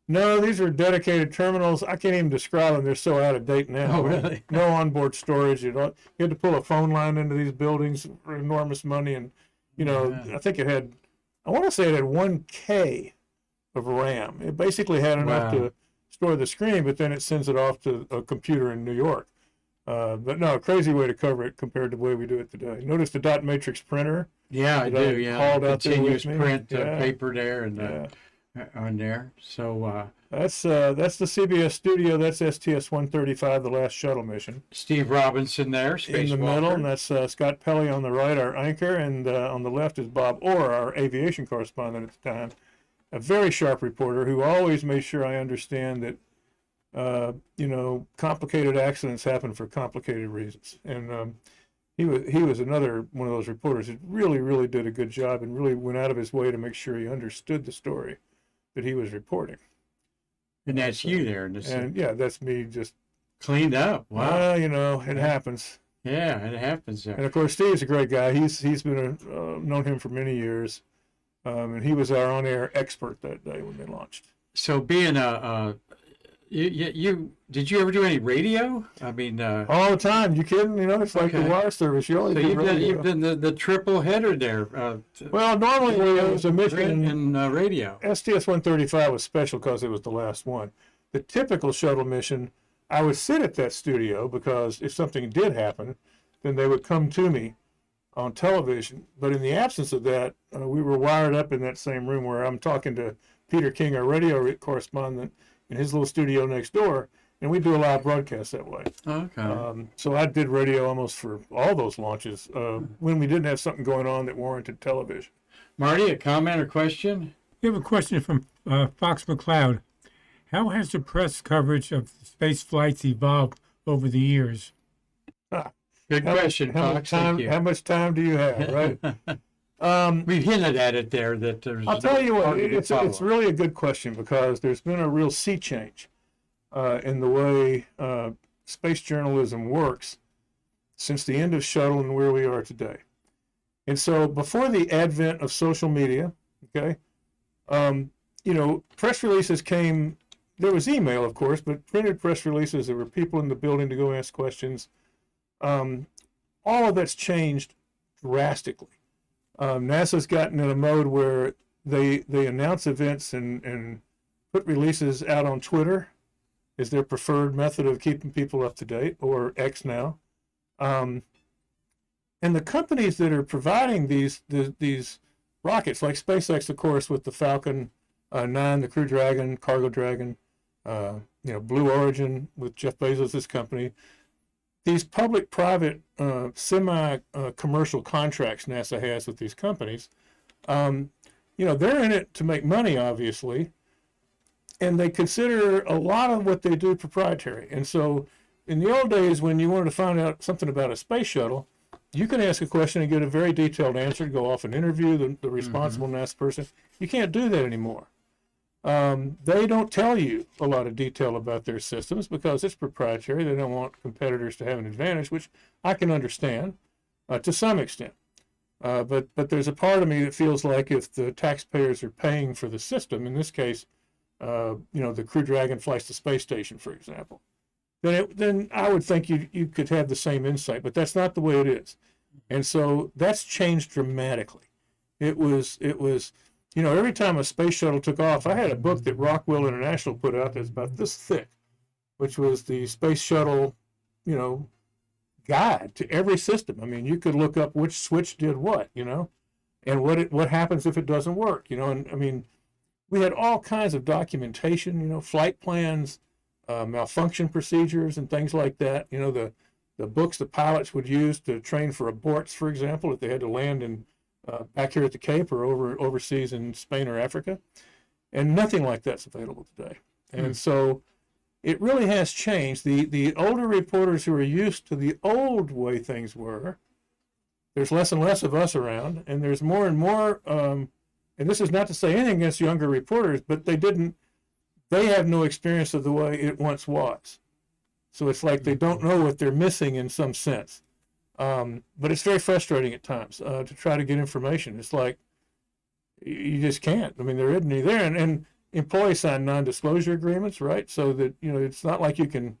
No, these are dedicated terminals. I can't even describe them. They're so out of date now. Oh, really? No onboard storage. You had to pull a phone line into these buildings for enormous money. And, Yeah. I think I want to say it had 1K of RAM. It basically had enough Wow. to store the screen, but then it sends it off to a computer in New York. But no, crazy way to cover it compared to the way we do it today. Notice the dot matrix printer. Yeah, I that I do. Yeah. hauled out there Continuous with me. print Yeah. paper there and Yeah. on there. So That's the CBS studio. That's STS-135, the last shuttle mission. Steve Robinson there, space In the middle, and that's Scott Pelley on the right, our anchor, and on the left is Bob Orr, our aviation correspondent at the time. A very sharp reporter who always made sure I understand that, complicated accidents happen for complicated reasons. And he was another one of those reporters that really, really did a good job and really went out of his way to make sure he understood the story that he was reporting. And that's you there. And yeah, that's me just, Cleaned up. Wow. it happens. Yeah, it happens there. And of course, Steve's a great guy. He's been known him for many years, and he was our on-air expert that day when they launched. So being you did you ever do any radio? I mean, All the time. You kidding? It's like the Okay. wire service. You only so do you've radio. done the triple header there. Well, normally it was a mission. and radio. STS-135 was special because it was the last one. The typical shuttle mission, I would sit at that studio because if something did happen, then they would come to me on television. But in the absence of that, we were wired up in that same room where I'm talking to Peter King, our radio correspondent, in his little studio next door, and we do a live broadcast that way. Okay. So I did radio almost for all those launches when we didn't have something going on that warranted television. Marty, a comment or question? We have a question from Fox McCloud. How has the press coverage of space flights evolved over the years? Good question, Fox. Thank you. How much time do you have, right? We hinted at it there that there's. I'll tell you what, hard to it's follow. really a good question because there's been a real sea change in the way space journalism works since the end of shuttle and where we are today. And so before the advent of social media, okay, press releases came, there was email, of course, but printed press releases, there were people in the building to go ask questions. All of that's changed drastically. NASA's gotten in a mode where they announce events and put releases out on Twitter is their preferred method of keeping people up to date, or X now. And the companies that are providing these rockets, like SpaceX, of course, with the Falcon 9, the Crew Dragon, Cargo Dragon, Blue Origin with Jeff Bezos' company, these public-private semi-commercial contracts NASA has with these companies, they're in it to make money, obviously, and they consider a lot of what they do proprietary. And so in the old days, when you wanted to find out something about a space shuttle, you can ask a question and get a very detailed answer, go off and interview the responsible NASA person. You can't do that anymore. They don't tell you a lot of detail about their systems because it's proprietary. They don't want competitors to have an advantage, which I can understand to some extent. But there's a part of me that feels like if the taxpayers are paying for the system, in this case, the Crew Dragon flies to space station, for example, then I would think you could have the same insight, but that's not the way it is. And so that's changed dramatically. It was every time a space shuttle took off, I had a book that Rockwell International put out that's about this thick, which was the space shuttle, guide to every system. I mean, you could look up which switch did what, and what happens if it doesn't work, and I mean, we had all kinds of documentation, flight plans, malfunction procedures and things like that. The books the pilots would use to train for aborts, for example, if they had to land in back here at the Cape or overseas in Spain or Africa. And nothing like that's available today. And so it really has changed. The older reporters who are used to the old way things were, there's less and less of us around, and there's more and more, and this is not to say anything against younger reporters, but they have no experience of the way it once was. So it's like they don't know what they're missing in some sense. But it's very frustrating at times to try to get information. It's like you just can't. I mean, there isn't any there. And employees sign non-disclosure agreements, right? So that, it's not like you can,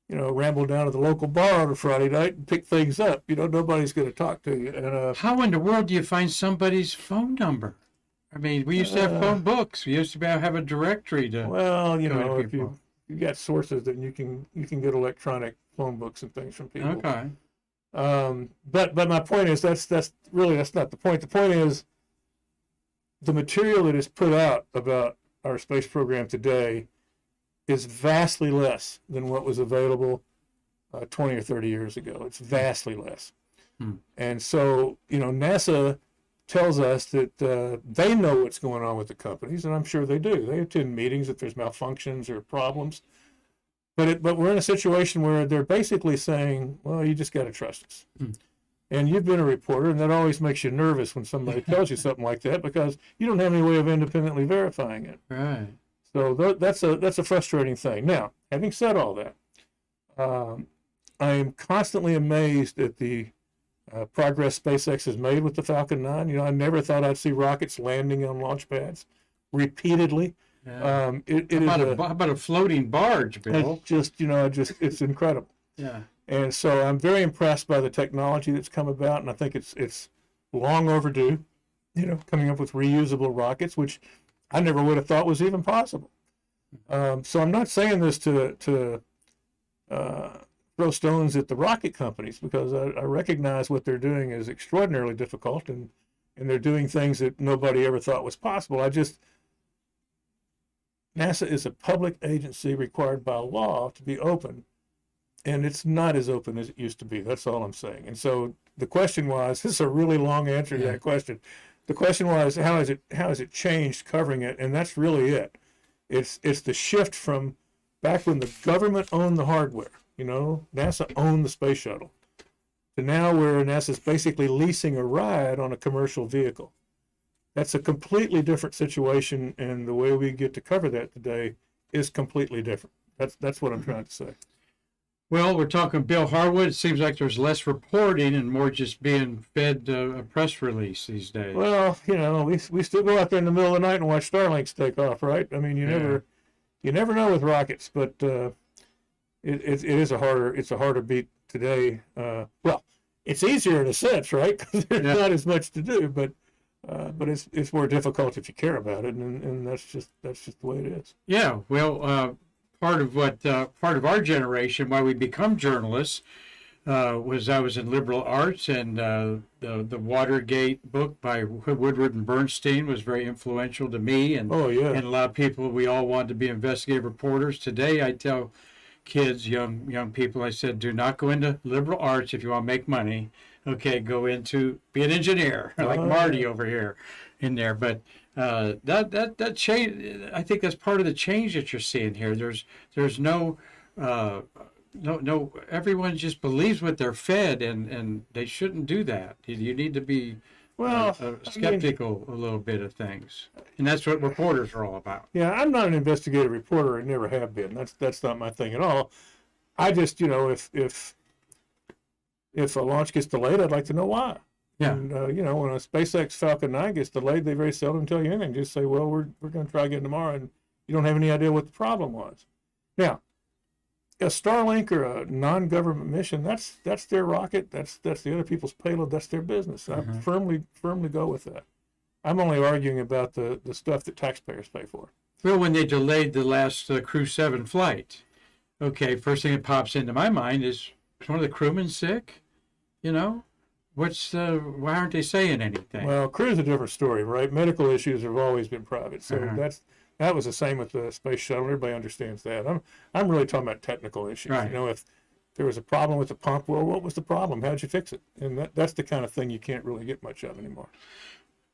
ramble down to the local bar on a Friday night and pick things up. Nobody's going to talk to you. And how in the world do you find somebody's phone number? I mean, we used to have phone books. We used to have a directory to. Well, if you got sources, then you can get electronic phone books and things from people. Okay. But my point is that's not the point. The point is the material that is put out about our space program today is vastly less than what was available 20 or 30 years ago. It's vastly less. And so, NASA tells us that they know what's going on with the companies, and I'm sure they do. They attend meetings if there's malfunctions or problems. But we're in a situation where they're basically saying, well, you just got to trust us. And you've been a reporter, and that always makes you nervous when somebody tells you something like that because you don't have any way of independently verifying it. Right. So that's a frustrating thing. Now, having said all that, I am constantly amazed at the progress SpaceX has made with the Falcon 9. I never thought I'd see rockets landing on launch pads repeatedly. Yeah. How about a floating barge, Bill? It's incredible. Yeah. And so I'm very impressed by the technology that's come about, and I think it's long overdue, coming up with reusable rockets, which I never would have thought was even possible. So I'm not saying this to throw stones at the rocket companies because I recognize what they're doing is extraordinarily difficult, and they're doing things that nobody ever thought was possible. NASA is a public agency required by law to be open, and it's not as open as it used to be. That's all I'm saying. And so the question was, this is a really long answer to that question. The question was, how has it changed covering it? And that's really it. It's the shift from back when the government owned the hardware, NASA owned the space shuttle, to now where NASA's basically leasing a ride on a commercial vehicle. That's a completely different situation, and the way we get to cover that today is completely different. That's what I'm trying to say. Well, we're talking Bill Harwood. It seems like there's less reporting and more just being fed a press release these days. Well, we still go out there in the middle of the night and watch Starlinks take off, right? I mean, you never know with rockets, but it's a harder beat today. Well, it's easier in a sense, right? Because there's not as much to do, but it's more difficult if you care about it, and that's just the way it is. Yeah, well, part of our generation, why we become journalists, was I was in liberal arts, and the Watergate book by Woodward and Bernstein was very influential to me, and and a lot of people. We all wanted to be investigative reporters. Today, I tell kids, young people. I said, do not go into liberal arts if you want to make money. Okay, go into be an engineer like Marty over here in there. But that change, I think that's part of the change that you're seeing here. There's no everyone just believes what they're fed, and they shouldn't do that. You need to be skeptical a little bit of things, and that's what reporters are all about. Yeah, I'm not an investigative reporter. I never have been. That's not my thing at all. I just, if a launch gets delayed, I'd like to know why. Yeah. And when a SpaceX Falcon 9 gets delayed, they very seldom tell you anything. Just say, well, we're going to try again tomorrow, and you don't have any idea what the problem was. Now, a Starlink or a non-government mission, that's their rocket. That's the other people's payload. That's their business. I firmly go with that. I'm only arguing about the stuff that taxpayers pay for. Well, when they delayed the last Crew 7 flight, okay, first thing that pops into my mind is one of the crewmen sick? Why aren't they saying anything? Well, crew's a different story, right? Medical issues have always been private, so that was the same with the space shuttle. Everybody understands that. I'm really talking about technical issues. Right. If there was a problem with the pump, well, what was the problem? How'd you fix it? And that's the kind of thing you can't really get much of anymore.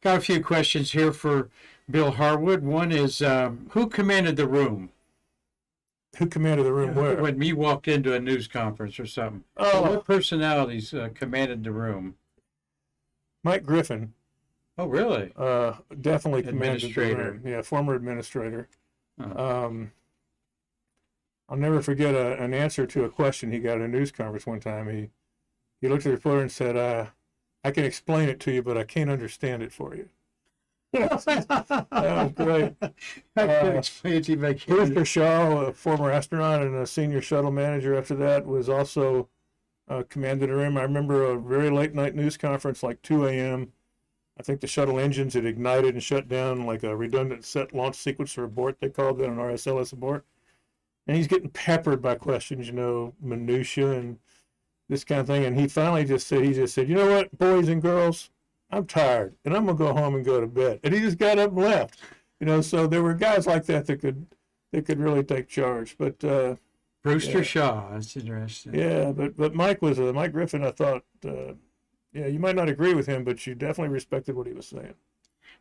Got a few questions here for Bill Harwood. One is, who commanded the room? Who commanded the room where? When we walked into a news conference or something. Oh. What personalities commanded the room? Mike Griffin. Oh, really? Definitely commanded the Administrator. room. Yeah, former administrator. Uh-huh. I'll never forget an answer to a question he got at a news conference one time. He looked at the reporter and said, I can explain it to you, but I can't understand it for you. That was great. I can explain it to you, but I can't. Brewster Shaw, a former astronaut and a senior shuttle manager after that, was also commanded a room. I remember a very late night news conference, like 2 a.m. I think the shuttle engines had ignited and shut down, like a redundant set launch sequence or abort, they called it, an RSLS abort. And he's getting peppered by questions, minutia and this kind of thing. And he finally just said, you know what, boys and girls, I'm tired, and I'm going to go home and go to bed. And he just got up and left. So there were guys like that could really take charge. But Brewster Shaw, that's interesting. Yeah, but Mike Griffin, I thought, you might not agree with him, but you definitely respected what he was saying.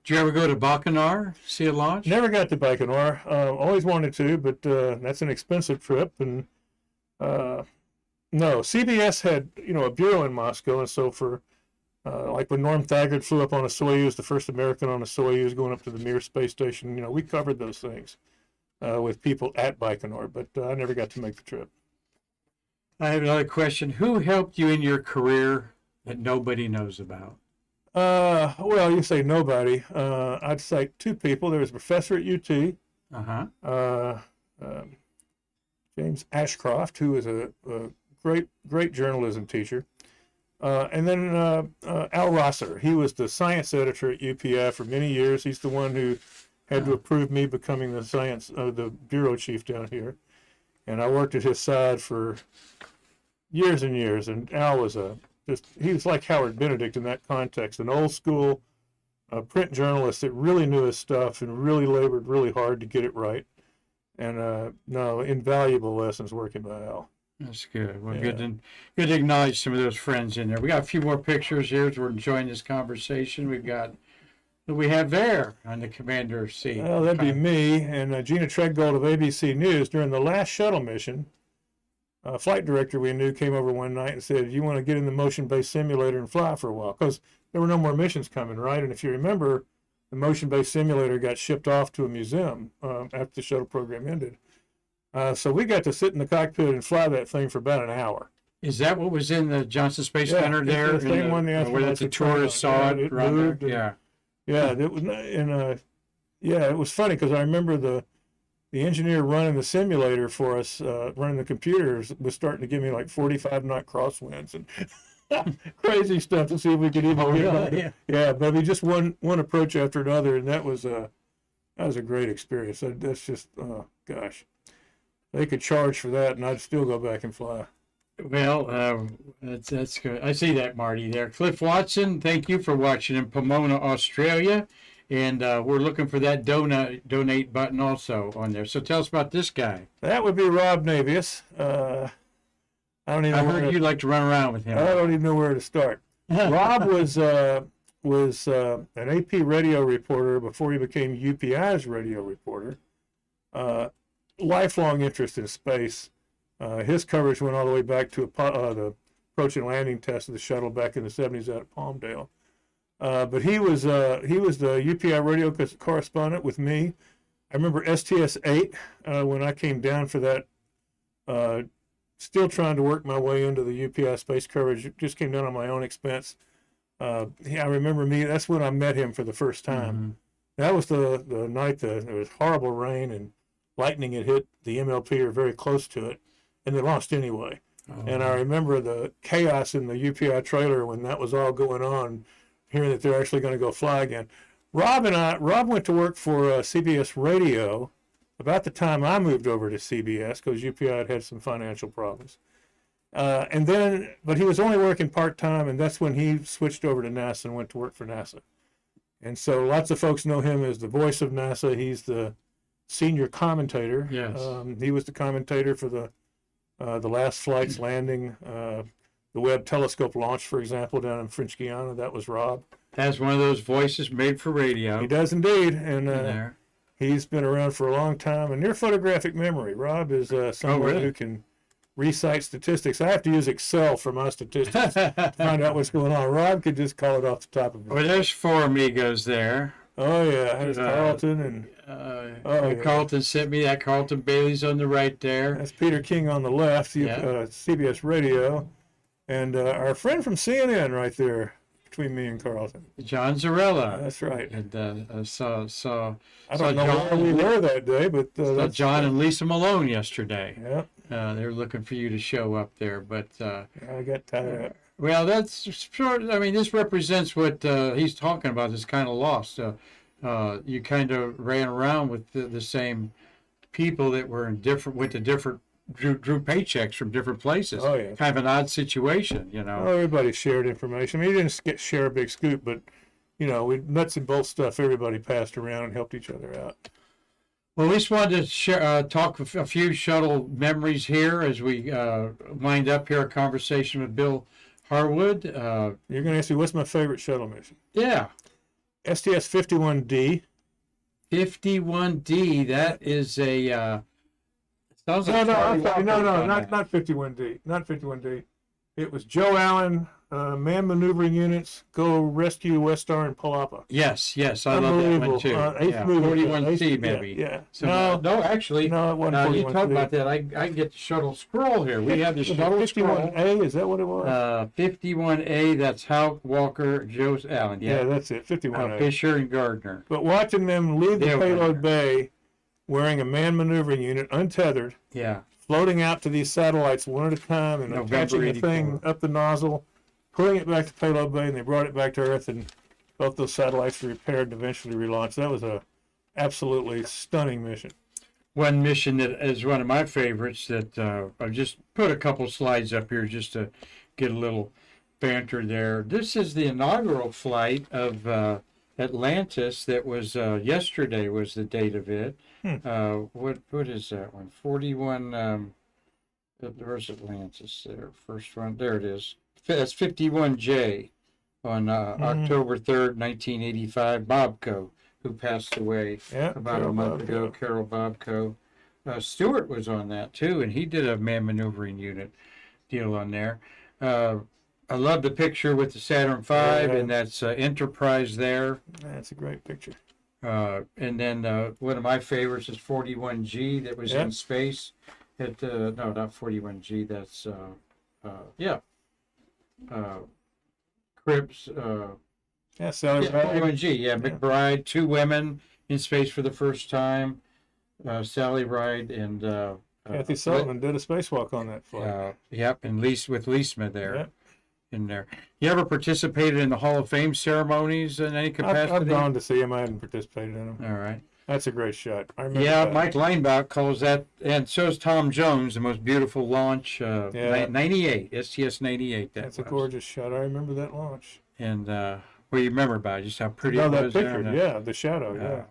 Did you ever go to Bacanora, see a launch? Never got to Baikonur. Always wanted to, but that's an expensive trip. And no, CBS had a bureau in Moscow, and so for like when Norm Thagard flew up on a Soyuz, the first American on a Soyuz going up to the Mir space station, we covered those things with people at Baikonur, but I never got to make the trip. I have another question. Who helped you in your career that nobody knows about? Well, you say nobody. I'd cite two people. There was a professor at UT, James Ashcroft, who was a great journalism teacher. And then Al Rosser. He was the science editor at UPI for many years. He's the one who had to approve me becoming the bureau chief down here. And I worked at his side for years and years. And Al was he was like Howard Benedict in that context, an old school print journalist that really knew his stuff and really labored really hard to get it right. And invaluable lessons working by Al. That's good. Well, good to acknowledge some of those friends in there. We got a few more pictures here as we're enjoying this conversation. What we have there on the commander seat. Well, that'd be me and Gina Treggold of ABC News. During the last shuttle mission, a flight director we knew came over one night and said, you want to get in the motion-based simulator and fly for a while? Because there were no more missions coming, right? And if you remember, the motion-based simulator got shipped off to a museum after the shuttle program ended. So we got to sit in the cockpit and fly that thing for about an hour. Is that what was in the Johnson Space Center there? The same one the astronauts where the tourists saw it moved. Yeah. Yeah, it was it was funny because I remember the engineer running the simulator for us, running the computers, was starting to give me like 45-knot crosswinds and crazy stuff to see if we could even get really? Yeah, but we just one approach after another, and that was a great experience. That's just gosh. They could charge for that, and I'd still go back and fly. Well, that's good. I see that, Marty, there. Cliff Watson, thank you for watching in Pomona, Australia. And we're looking for that donate button also on there. So tell us about this guy. That would be Rob Navius. I don't even. I heard you like to run around with him. I don't even know where to start. Rob was an AP radio reporter before he became UPI's radio reporter. Lifelong interest in space. His coverage went all the way back to the approach and landing test of the shuttle back in the 70s out of Palmdale. But he was the UPI radio correspondent with me. I remember STS-8 when I came down for that. Still trying to work my way into the UPI space coverage. Just came down on my own expense. I remember that's when I met him for the first time. Mm-hmm. That was the night there was horrible rain and lightning had hit the MLP or very close to it, and they lost anyway. Oh. And I remember the chaos in the UPI trailer when that was all going on, hearing that they're actually going to go fly again. Rob went to work for CBS Radio about the time I moved over to CBS because UPI had some financial problems. But he was only working part-time, and that's when he switched over to NASA and went to work for NASA. And so lots of folks know him as the voice of NASA. He's the senior commentator. Yes. He was the commentator for the last flight's landing, the Webb telescope launch, for example, down in French Guiana. That was Rob. Has one of those voices made for radio. He does indeed, and he's been around for a long time. And near photographic memory, Rob is someone who can recite statistics. I have to use Excel for my statistics to find out what's going on. Rob could just call it off the top of his head. Well, there's four amigos there. Oh yeah, there's Carlton and Carlton sent me that. Carlton Bailey's on the right there. That's Peter King on the left. CBS Radio, and our friend from CNN right there between me and Carlton. John Zarella. That's right. And I don't know where we were that day, but that's John and Lisa Malone yesterday. Yeah. They were looking for you to show up there, but I got tied up. Well, that's sure. I mean, this represents what he's talking about. This kind of loss. You kind of ran around with the same people that were in different drew paychecks from different places. Oh yeah. Kind of an odd situation, you know. Well, everybody shared information. I mean, you didn't share a big scoop, but we nuts and bolts stuff. Everybody passed around and helped each other out. Well, we just wanted to talk a few shuttle memories here as we wind up here a conversation with Bill Harwood. You're going to ask me what's my favorite shuttle mission? Yeah. STS-51D. 51D, that is a... sounds like not 51D. Not 51D. It was Joe Allen, man maneuvering units, go rescue West Star and Palapa. Yes, I love that one too. 41C maybe. Yeah. So, no, actually, it wasn't 41C. You talk about that. I get the shuttle scroll here. We have the shuttle 51A, is that what it was? 51A, that's Houck, Walker, Joe Allen. Yeah, that's it, 51A. Fisher and Gardner. But watching them leave the payload bay wearing a man maneuvering unit, untethered. Yeah. Floating out to these satellites one at a time and attaching the thing up the nozzle, pulling it back to payload bay, and they brought it back to Earth, and both those satellites were repaired and eventually relaunched. That was a absolutely stunning mission. One mission that is one of my favorites that I've just put a couple slides up here just to get a little banter there. This is the inaugural flight of Atlantis that was yesterday was the date of it. What is that one? 41. Where's Atlantis? There, first one. There it is. That's 51J on October 3rd, 1985. Bobco, who passed away about a month ago. Carol Bobco. Stewart was on that too, and he did a man maneuvering unit deal on there. I love the picture with the Saturn V, and that's Enterprise there. That's a great picture. And then one of my favorites is 41G that was in space. No, not 41G. That's Cribs. Sally Ride. 41G. Yeah, McBride. Two women in space for the first time. Sally Ride and Kathy Sullivan did a spacewalk on that flight. And with Leesma there. Yep. In there. You ever participated in the Hall of Fame ceremonies in any capacity? I've gone to see him. I hadn't participated in them. All right. That's a great shot. I remember that. Mike Leinbach calls that, and so is Tom Jones, the most beautiful launch. 98, STS 98. That's a gorgeous shot. I remember that launch. And what you remember about it, just how pretty No, it that was. there picture, and, yeah, the shadow, yeah.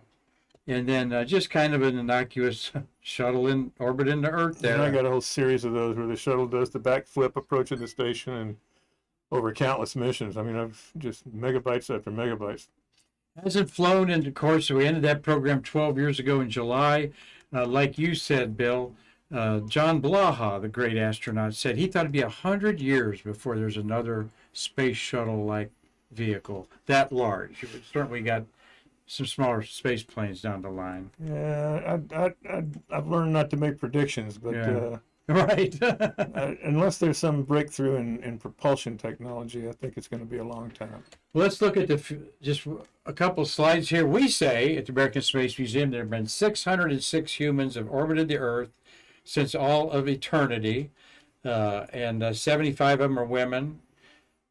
And then just kind of an innocuous shuttle in orbit into Earth there. And I got a whole series of those where the shuttle does the backflip approaching the station and over countless missions. I mean, I've just megabytes after megabytes. Hasn't flown, and of course, we ended that program 12 years ago in July. Like you said, Bill, John Blaha, the great astronaut, said he thought it'd be 100 years before there's another space shuttle-like vehicle that large. Certainly got some smaller space planes down the line. Yeah, I've learned not to make predictions, but Yeah. Right. unless there's some breakthrough in propulsion technology, I think it's going to be a long time. Let's look at just a couple slides here. We say at the American Space Museum there have been 606 humans have orbited the Earth since all of eternity, and 75 of them are women.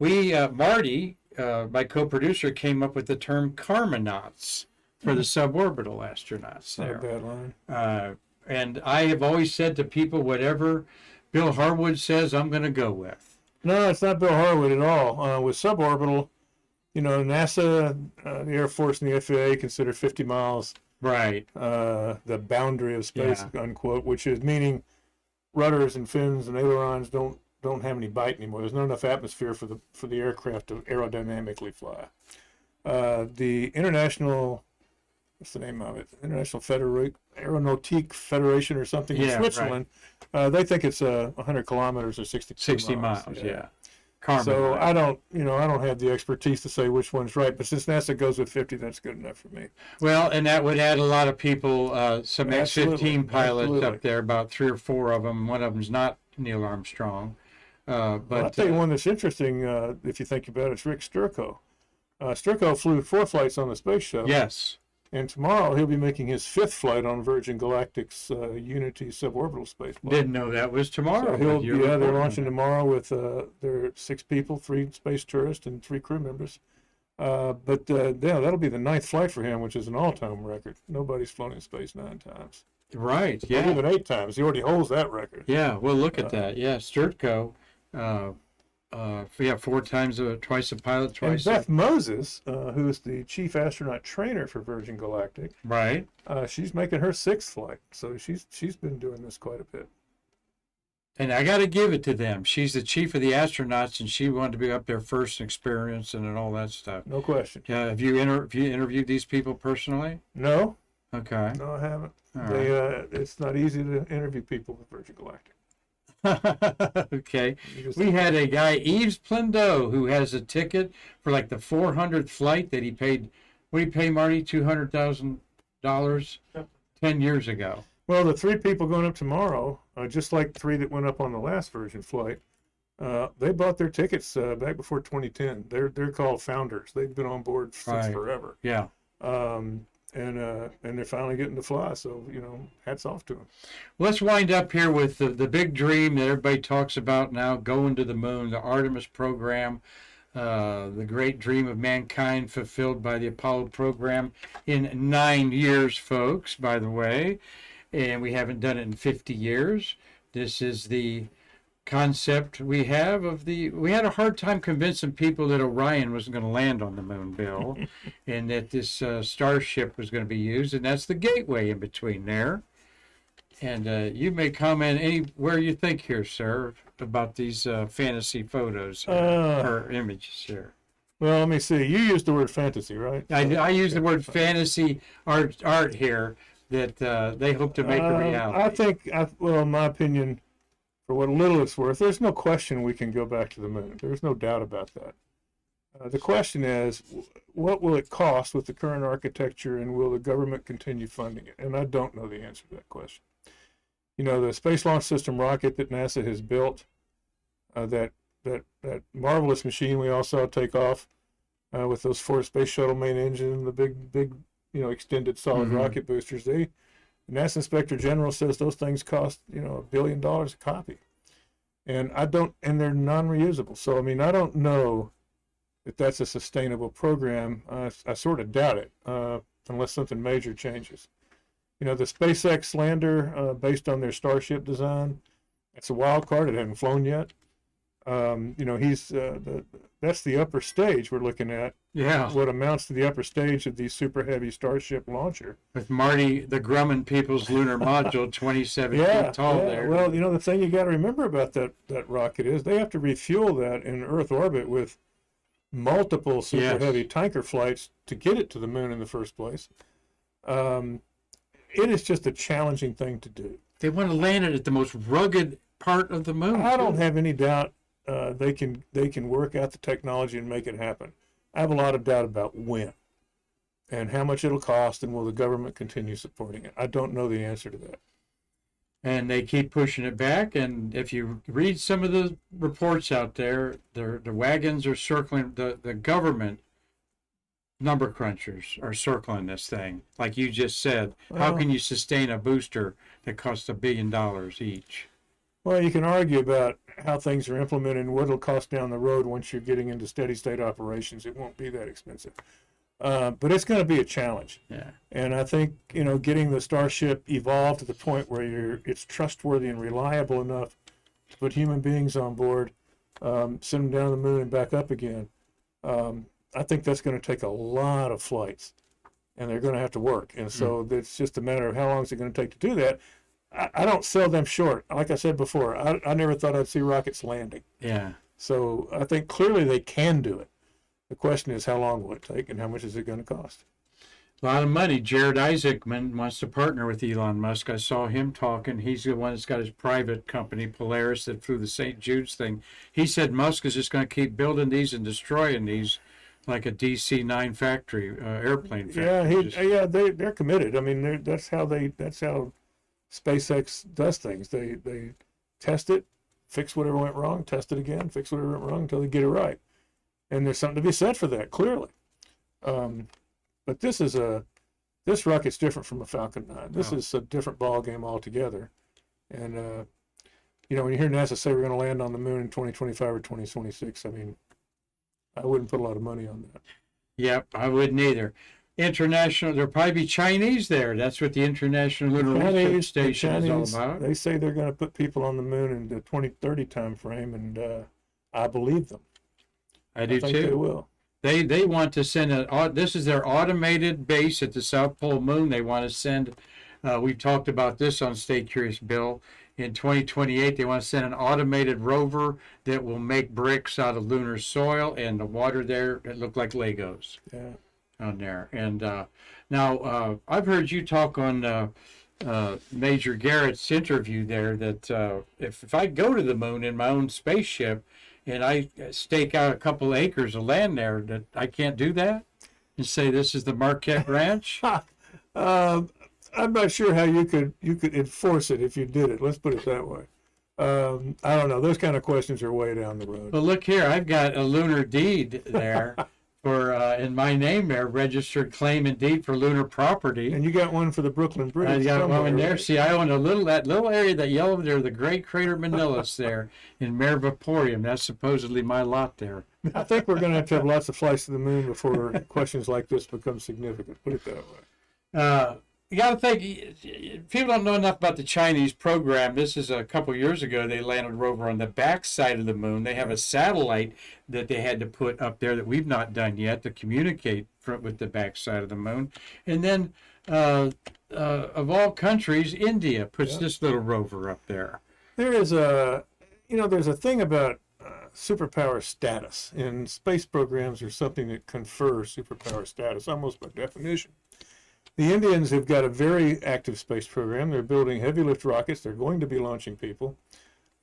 Marty, my co-producer, came up with the term Karmanauts for the suborbital astronauts Not a there. bad line. And I have always said to people, whatever Bill Harwood says, I'm going to go with. No, it's not Bill Harwood at all. With suborbital, NASA, the Air Force, and the FAA consider 50 miles Right. the boundary of space, Yeah. unquote, which is meaning rudders and fins and ailerons don't have any bite anymore. There's not enough atmosphere for the aircraft to aerodynamically fly. The International, what's the name of it? International Aeronautique Federation or something in Yeah, Switzerland. They think it's 100 kilometers or 60 miles, yeah. So Right. I don't have the expertise to say which one's right, but since NASA goes with 50, that's good enough for me. Well, and that would add a lot of people, some Absolutely, X-15 pilots absolutely. up there, about 3 or 4 of them. One of them's not Neil Armstrong. But Well, I'll tell you one that's interesting, if you think about it, it's Rick Sturckow. Sturckow flew 4 flights on the space shuttle. yes. And tomorrow he'll be making his 5th flight on Virgin Galactic's Unity suborbital space flight. Didn't know that was tomorrow. So but you're they're reporting launching on tomorrow with their 6 people, 3 space tourists, and 3 crew members. That'll be the 9th flight for him, which is an all-time record. Nobody's flown in space 9 times. that. Right, Or yeah. even 8 times. He already holds that record. Yeah, well, look at that. Yeah, Sturtko. 4 times, twice a pilot, And twice. Beth Moses, who is the chief astronaut trainer for Virgin Galactic, Right. she's making her 6th flight. So she's been doing this quite a bit. And I got to give it to them. She's the chief of the astronauts, and she wanted to be up there first and experience and all that stuff. No question. Yeah, have you interviewed these people personally? No, Okay. no, I haven't. All It's not easy to interview people with Virgin Galactic. Okay. You just- We had a guy, Yves Plindeau, who has a ticket for like the 400th flight that he paid. What did he pay, Marty? $200,000 10 years ago. Well, the 3 people going up tomorrow, just like 3 that went up on the last Virgin flight, they bought their tickets back before 2010. They're called founders. They've been on board since Right. forever. Yeah. And they're finally getting to fly. So hats off to them. Let's wind up here with the big dream that everybody talks about now, going to the moon, the Artemis program, the great dream of mankind fulfilled by the Apollo program in 9 years, folks, by the way. And we haven't done it in 50 years. This is the concept we have we had a hard time convincing people that Orion wasn't going to land on the moon, Bill, and that this starship was going to be used, and that's the gateway in between there. And you may comment anywhere you think here, sir, about these fantasy photos or images here. Well, let me see. You used the word fantasy, right? I use the word fantasy art here that they hope to make a reality. I think, in my opinion, for what little it's worth, there's no question we can go back to the moon. There's no doubt about that. The question is, what will it cost with the current architecture, and will the government continue funding it? And I don't know the answer to that question. The Space Launch System rocket that NASA has built, that marvelous machine we all saw take off with those 4 space shuttle main engine, the big extended solid rocket boosters. The NASA Inspector General says those things cost $1 billion a copy, and they're non-reusable. So I don't know that that's a sustainable program. I sort of doubt it, unless something major changes. The SpaceX lander, based on their Starship design, it's a wild card. It hasn't flown yet. That's the upper stage we're looking at Yeah. what amounts to the upper stage of the Super Heavy Starship launcher. With Marty, the Grumman People's lunar module, 27 Yeah, feet tall yeah. there. Well, the thing you got to remember about that rocket is they have to refuel that in Earth orbit with multiple super heavy tanker flights to get it to the moon in the first place. It is just a challenging thing to do. They want to land it at the most rugged part of the moon. I don't have any doubt they can work out the technology and make it happen. I have a lot of doubt about when and how much it'll cost, and will the government continue supporting it. I don't know the answer to that. And they keep pushing it back. And if you read some of the reports out there, the wagons are circling, the government number crunchers are circling this thing. Like you just said, how can you sustain a booster that costs $1 billion each? Well, you can argue about how things are implemented and what it'll cost down the road once you're getting into steady state operations. It won't be that expensive. But it's going to be a challenge. Yeah. And I think, getting the Starship evolved to the point where it's trustworthy and reliable enough to put human beings on board, send them down to the moon and back up again. I think that's going to take a lot of flights, and they're going to have to work. And so it's just a matter of how long is it going to take to do that. I don't sell them short. Like I said before, I never thought I'd see rockets landing. Yeah. So I think clearly they can do it. The question is, how long will it take, and how much is it going to cost? A lot of money. Jared Isaacman wants to partner with Elon Musk. I saw him talking. He's the one that's got his private company, Polaris, that flew the St. Jude's thing. He said Musk is just going to keep building these and destroying these like a DC-9 factory, airplane factory. Yeah, they're committed. I mean, that's how SpaceX does things. They test it, fix whatever went wrong, test it again, fix whatever went wrong until they get it right. And there's something to be said for that, clearly. But this rocket's different from a Falcon 9. This is a different ball game altogether. And when you hear NASA say we're going to land on the moon in 2025 or 2026, I mean, I wouldn't put a lot of money on that. Yep, I wouldn't either. There'll probably be Chinese there. That's what the International Lunar Research Station is all about. They say they're going to put people on the moon in the 2030 time frame, and I believe them. I do think too. They will. They want to send this is their automated base at the South Pole Moon. They want to send, we've talked about this on Stay Curious, Bill. In 2028, they want to send an automated rover that will make bricks out of lunar soil, and the water there, it looked like Legos on there. And now I've heard you talk on Major Garrett's interview there that if I go to the moon in my own spaceship and I stake out a couple acres of land there, that I can't do that and say this is the Marquette Ranch? I'm not sure how you could enforce it if you did it. Let's put it that way. I don't know. Those kind of questions are way down the road. Well, look here. I've got a lunar deed there for in my name there, registered claim and deed for lunar property. And you got one for the Brooklyn Bridge. I got one in there. Right? See, I own that little area, that yellow there, the Great Crater Manilis there in Mare Vaporium. That's supposedly my lot there. I think we're going to have lots of flights to the moon before questions like this become significant. Put it that way. You got to think, people don't know enough about the Chinese program. This is a couple years ago. They landed a rover on the back side of the moon. They have a satellite that they had to put up there that we've not done yet to communicate with the back side of the moon. And then, of all countries, India puts this little rover up there. There is there's a thing about superpower status, and space programs are something that confer superpower status almost by definition. The Indians have got a very active space program. They're building heavy lift rockets. They're going to be launching people.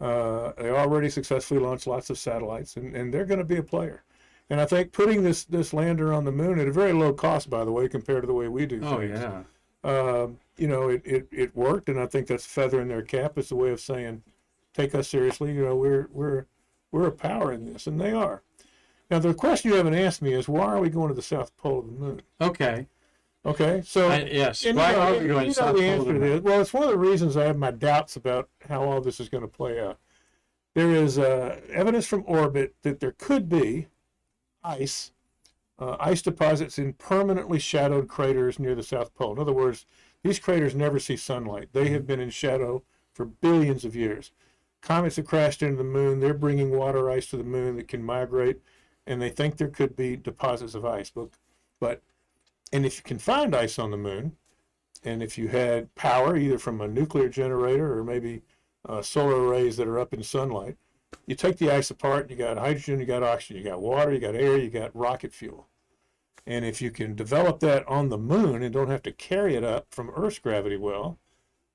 They already successfully launched lots of satellites, and they're going to be a player. And I think putting this lander on the moon at a very low cost, by the way, compared to the way we do things. Oh, yeah. It worked, and I think that's a feather in their cap. It's a way of saying, take us seriously. We're a power in this, and they are. Now, the question you haven't asked me is, why are we going to the South Pole of the moon? Okay, so yes, why are we going to South Pole? The answer to this. Well, it's one of the reasons I have my doubts about how all this is going to play out. There is evidence from orbit that there could be ice deposits in permanently shadowed craters near the South Pole. In other words, these craters never see sunlight. They have been in shadow for billions of years. Comets have crashed into the moon. They're bringing water ice to the moon that can migrate and they think there could be deposits of ice. And if you can find ice on the moon, and if you had power either from a nuclear generator or maybe solar arrays that are up in sunlight, you take the ice apart, you got hydrogen, you got oxygen, you got water, you got air, you got rocket fuel. And if you can develop that on the moon and don't have to carry it up from Earth's gravity well,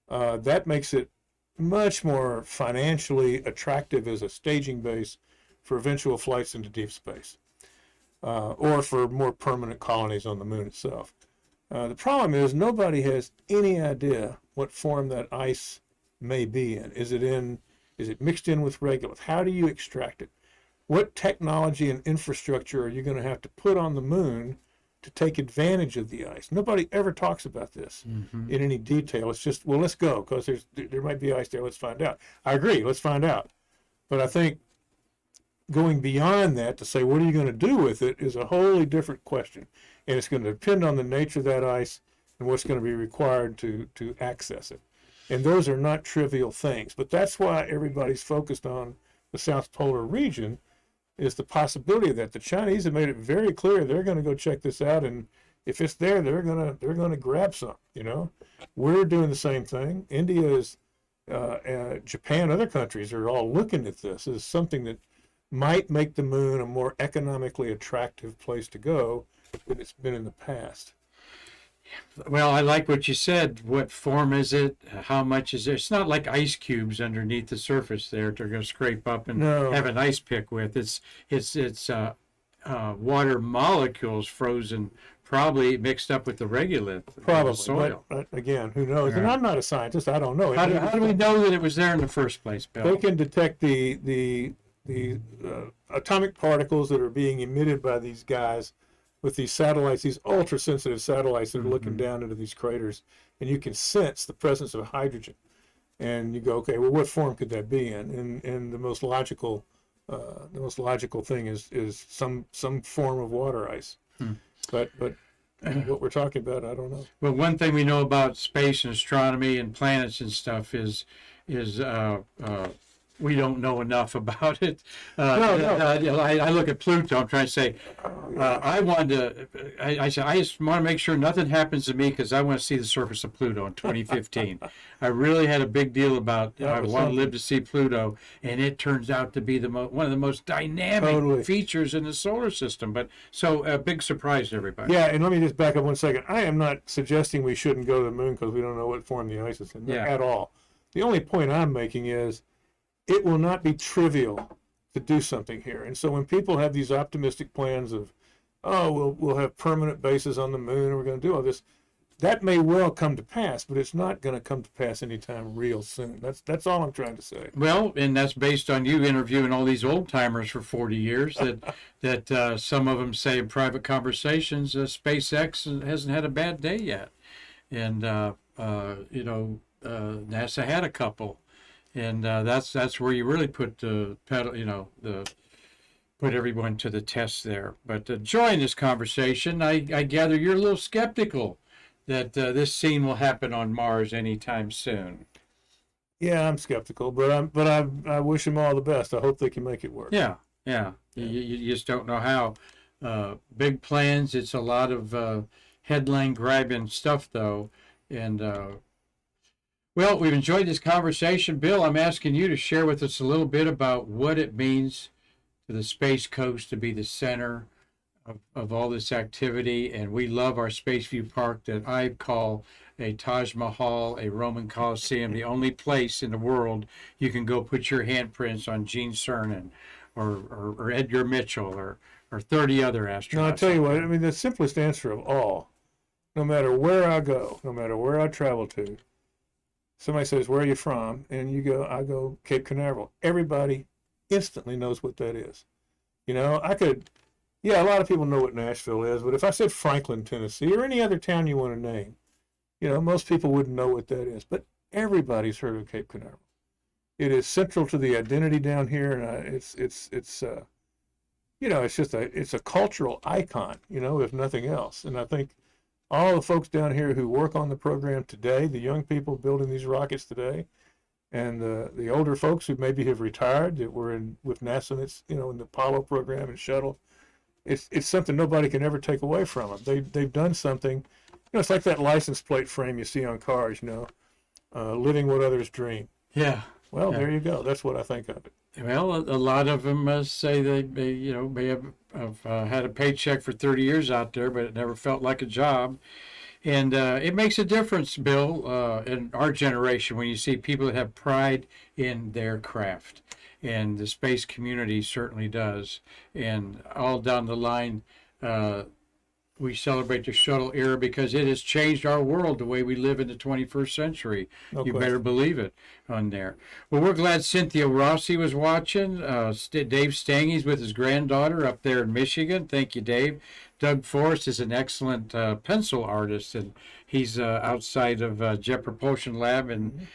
that makes it much more financially attractive as a staging base for eventual flights into deep space, or for more permanent colonies on the moon itself. The problem is nobody has any idea what form that ice may be in. Is it mixed in with regolith? How do you extract it? What technology and infrastructure are you going to have to put on the moon to take advantage of the ice? Nobody ever talks about this in any detail. It's just, well, let's go, because there might be ice there. Let's find out. I agree. Let's find out. But I think going beyond that to say, what are you going to do with it, is a wholly different question. And it's going to depend on the nature of that ice and what's going to be required to access it. And those are not trivial things. But that's why everybody's focused on the South Polar region, is the possibility of that. The Chinese have made it very clear they're going to go check this out, and if it's there, they're going to grab some. We're doing the same thing. India is, Japan, other countries are all looking at this as something that might make the moon a more economically attractive place to go than it's been in the past. Well, I like what you said. What form is it? How much is it? It's not like ice cubes underneath the surface there they're going to scrape up and have an ice pick with. It's water molecules frozen, probably mixed up with the regolith. Probably. The soil. But again, who knows? And I'm not a scientist. I don't know. How do we know that it was there in the first place, Bill? They can detect the atomic particles that are being emitted by these guys with these satellites, these ultra-sensitive satellites that are looking down into these craters, and you can sense the presence of hydrogen. And you go, okay, well, what form could that be in? And the most logical thing is some form of water ice. But what we're talking about, I don't know. Well, one thing we know about space and astronomy and planets and stuff is we don't know enough about it. I look at Pluto. I'm trying to say, I just want to make sure nothing happens to me, because I want to see the surface of Pluto in 2015. I really had a big deal about I want to live to see Pluto, and it turns out to be one of the most dynamic features in the solar system. But so a big surprise to everybody. Yeah, and let me just back up 1 second. I am not suggesting we shouldn't go to the moon because we don't know what form the ice is in at all. The only point I'm making is, it will not be trivial to do something here. And so when people have these optimistic plans of, we'll have permanent bases on the moon and we're going to do all this, that may well come to pass, but it's not going to come to pass anytime real soon. That's all I'm trying to say. Well, and that's based on you interviewing all these old timers for 40 years that some of them say in private conversations, SpaceX hasn't had a bad day yet. And, NASA had a couple. And that's where you really put the pedal, put everyone to the test there. But enjoying this conversation, I gather you're a little skeptical that this scene will happen on Mars anytime soon. Yeah, I'm skeptical, but I wish them all the best. I hope they can make it work. Yeah. You just don't know how. Big plans. It's a lot of headline grabbing stuff, though, and. Well, we've enjoyed this conversation. Bill, I'm asking you to share with us a little bit about what it means to the Space Coast to be the center of all this activity. And we love our Spaceview Park that I call a Taj Mahal, a Roman Colosseum, the only place in the world you can go put your handprints on Gene Cernan or Edgar Mitchell or 30 other astronauts. No, I'll tell you what, I mean, the simplest answer of all, no matter where I go, no matter where I travel to, somebody says, where are you from? And I go Cape Canaveral. Everybody instantly knows what that is. A lot of people know what Nashville is, but if I said Franklin, Tennessee, or any other town you want to name, most people wouldn't know what that is. But everybody's heard of Cape Canaveral. It is central to the identity down here, and it's a cultural icon, if nothing else. And I think all the folks down here who work on the program today, the young people building these rockets today, and the older folks who maybe have retired that were with NASA, in the Apollo program and shuttle, it's something nobody can ever take away from them. They've done something. It's like that license plate frame you see on cars. Living what others dream. Yeah. Well, Yeah. there you go. That's what I think of it. Well, a lot of them say they may have had a paycheck for 30 years out there, but it never felt like a job. And it makes a difference, Bill, in our generation when you see people that have pride in their craft. And the space community certainly does. And all down the line, we celebrate the shuttle era because it has changed our world the way we live in the 21st century. No You question. better believe it on there. Well, we're glad Cynthia Rossi was watching. Dave Stangy's with his granddaughter up there in Michigan. Thank you, Dave. Doug Forrest is an excellent pencil artist, and he's outside of Jet Propulsion Lab in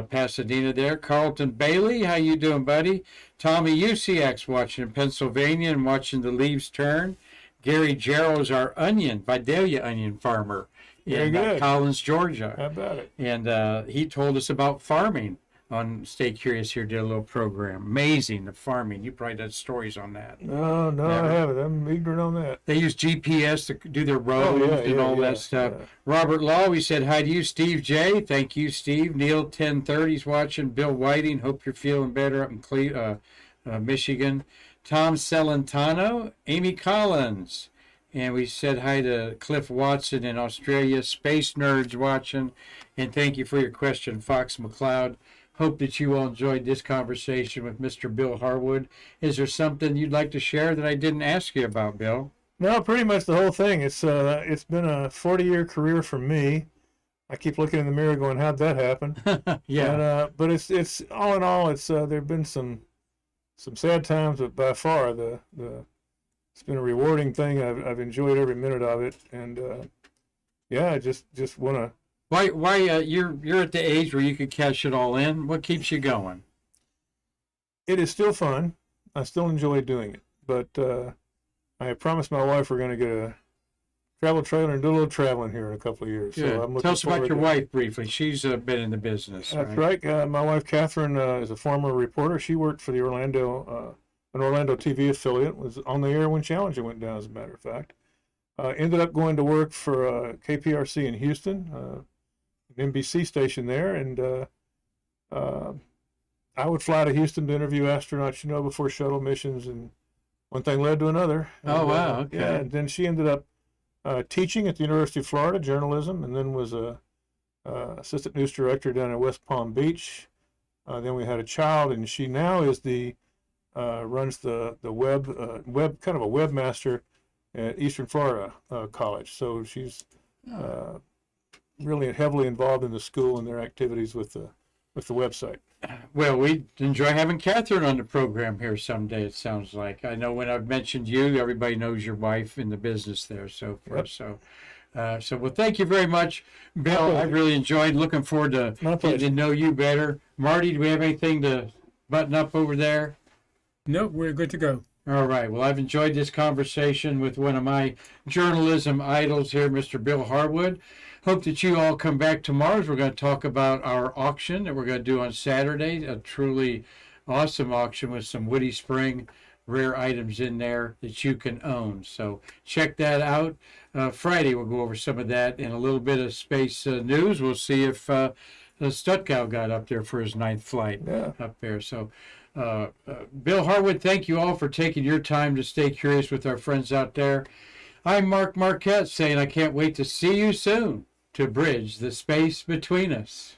Pasadena there. Carlton Bailey, how you doing, buddy? Tommy UCX watching in Pennsylvania and watching the leaves turn. Gary Jarrell's our Vidalia onion farmer Very in good. Collins, Georgia. How about it? And he told us about farming on Stay Curious here, did a little program. Amazing, the farming. You probably did stories on that. No, Never. I haven't. I'm ignorant on that. They use GPS to do their roads and all that stuff. yeah. Robert Law, we said hi to you. Steve J, thank you, Steve. Neil 1030's watching. Bill Whiting, hope you're feeling better up in Michigan. Tom Celentano, Amy Collins. And we said hi to Cliff Watson in Australia. Space Nerds watching. And thank you for your question, Fox McLeod. Hope that you all enjoyed this conversation with Mr. Bill Harwood. Is there something you'd like to share that I didn't ask you about, Bill? No, pretty much the whole thing. It's been a 40-year career for me. I keep looking in the mirror going, how'd that happen? Yeah. But it's all in all, there've been some sad times, but by far it's been a rewarding thing. I've enjoyed every minute of it, and I just want to. Why you're at the age where you could cash it all in? What keeps you going? It is still fun. I still enjoy doing it, but I have promised my wife we're going to get a travel trailer and do a little traveling here in a couple of years. Good. So I'm looking Tell us about forward your to- wife briefly. She's been in the business. That's right. My wife Catherine is a former reporter. She worked for the an Orlando TV affiliate. Was on the air when Challenger went down, as a matter of fact. Ended up going to work for KPRC in Houston, an NBC station there, and I would fly to Houston to interview astronauts, before shuttle missions, and one thing led to another. Oh, And, wow, okay. Yeah, and then she ended up teaching at the University of Florida, journalism, and then was a assistant news director down in West Palm Beach. Then we had a child, and she now is runs the web kind of a webmaster at Eastern Florida College. So she's really heavily involved in the school and their activities with the website. Well, we enjoy having Catherine on the program here someday, it sounds like. I know when I've mentioned you, everybody knows your wife in the business there, so forth. Yep. So, well, thank you very much, Bill. I really enjoyed looking forward to My getting pleasure. to know you better. Marty, do we have anything to button up over there? Nope, we're good to go. All right. Well, I've enjoyed this conversation with one of my journalism idols here, Mr. Bill Harwood. Hope that you all come back tomorrow. We're going to talk about our auction that we're going to do on Saturday, a truly awesome auction with some Woody Spring rare items in there that you can own. So check that out. Friday, we'll go over some of that and a little bit of space news. We'll see if the Stutkow got up there for his 9th flight up there. So Bill Harwood, thank you all for taking your time to stay curious with our friends out there. I'm Mark Marquette saying I can't wait to see you soon to bridge the space between us.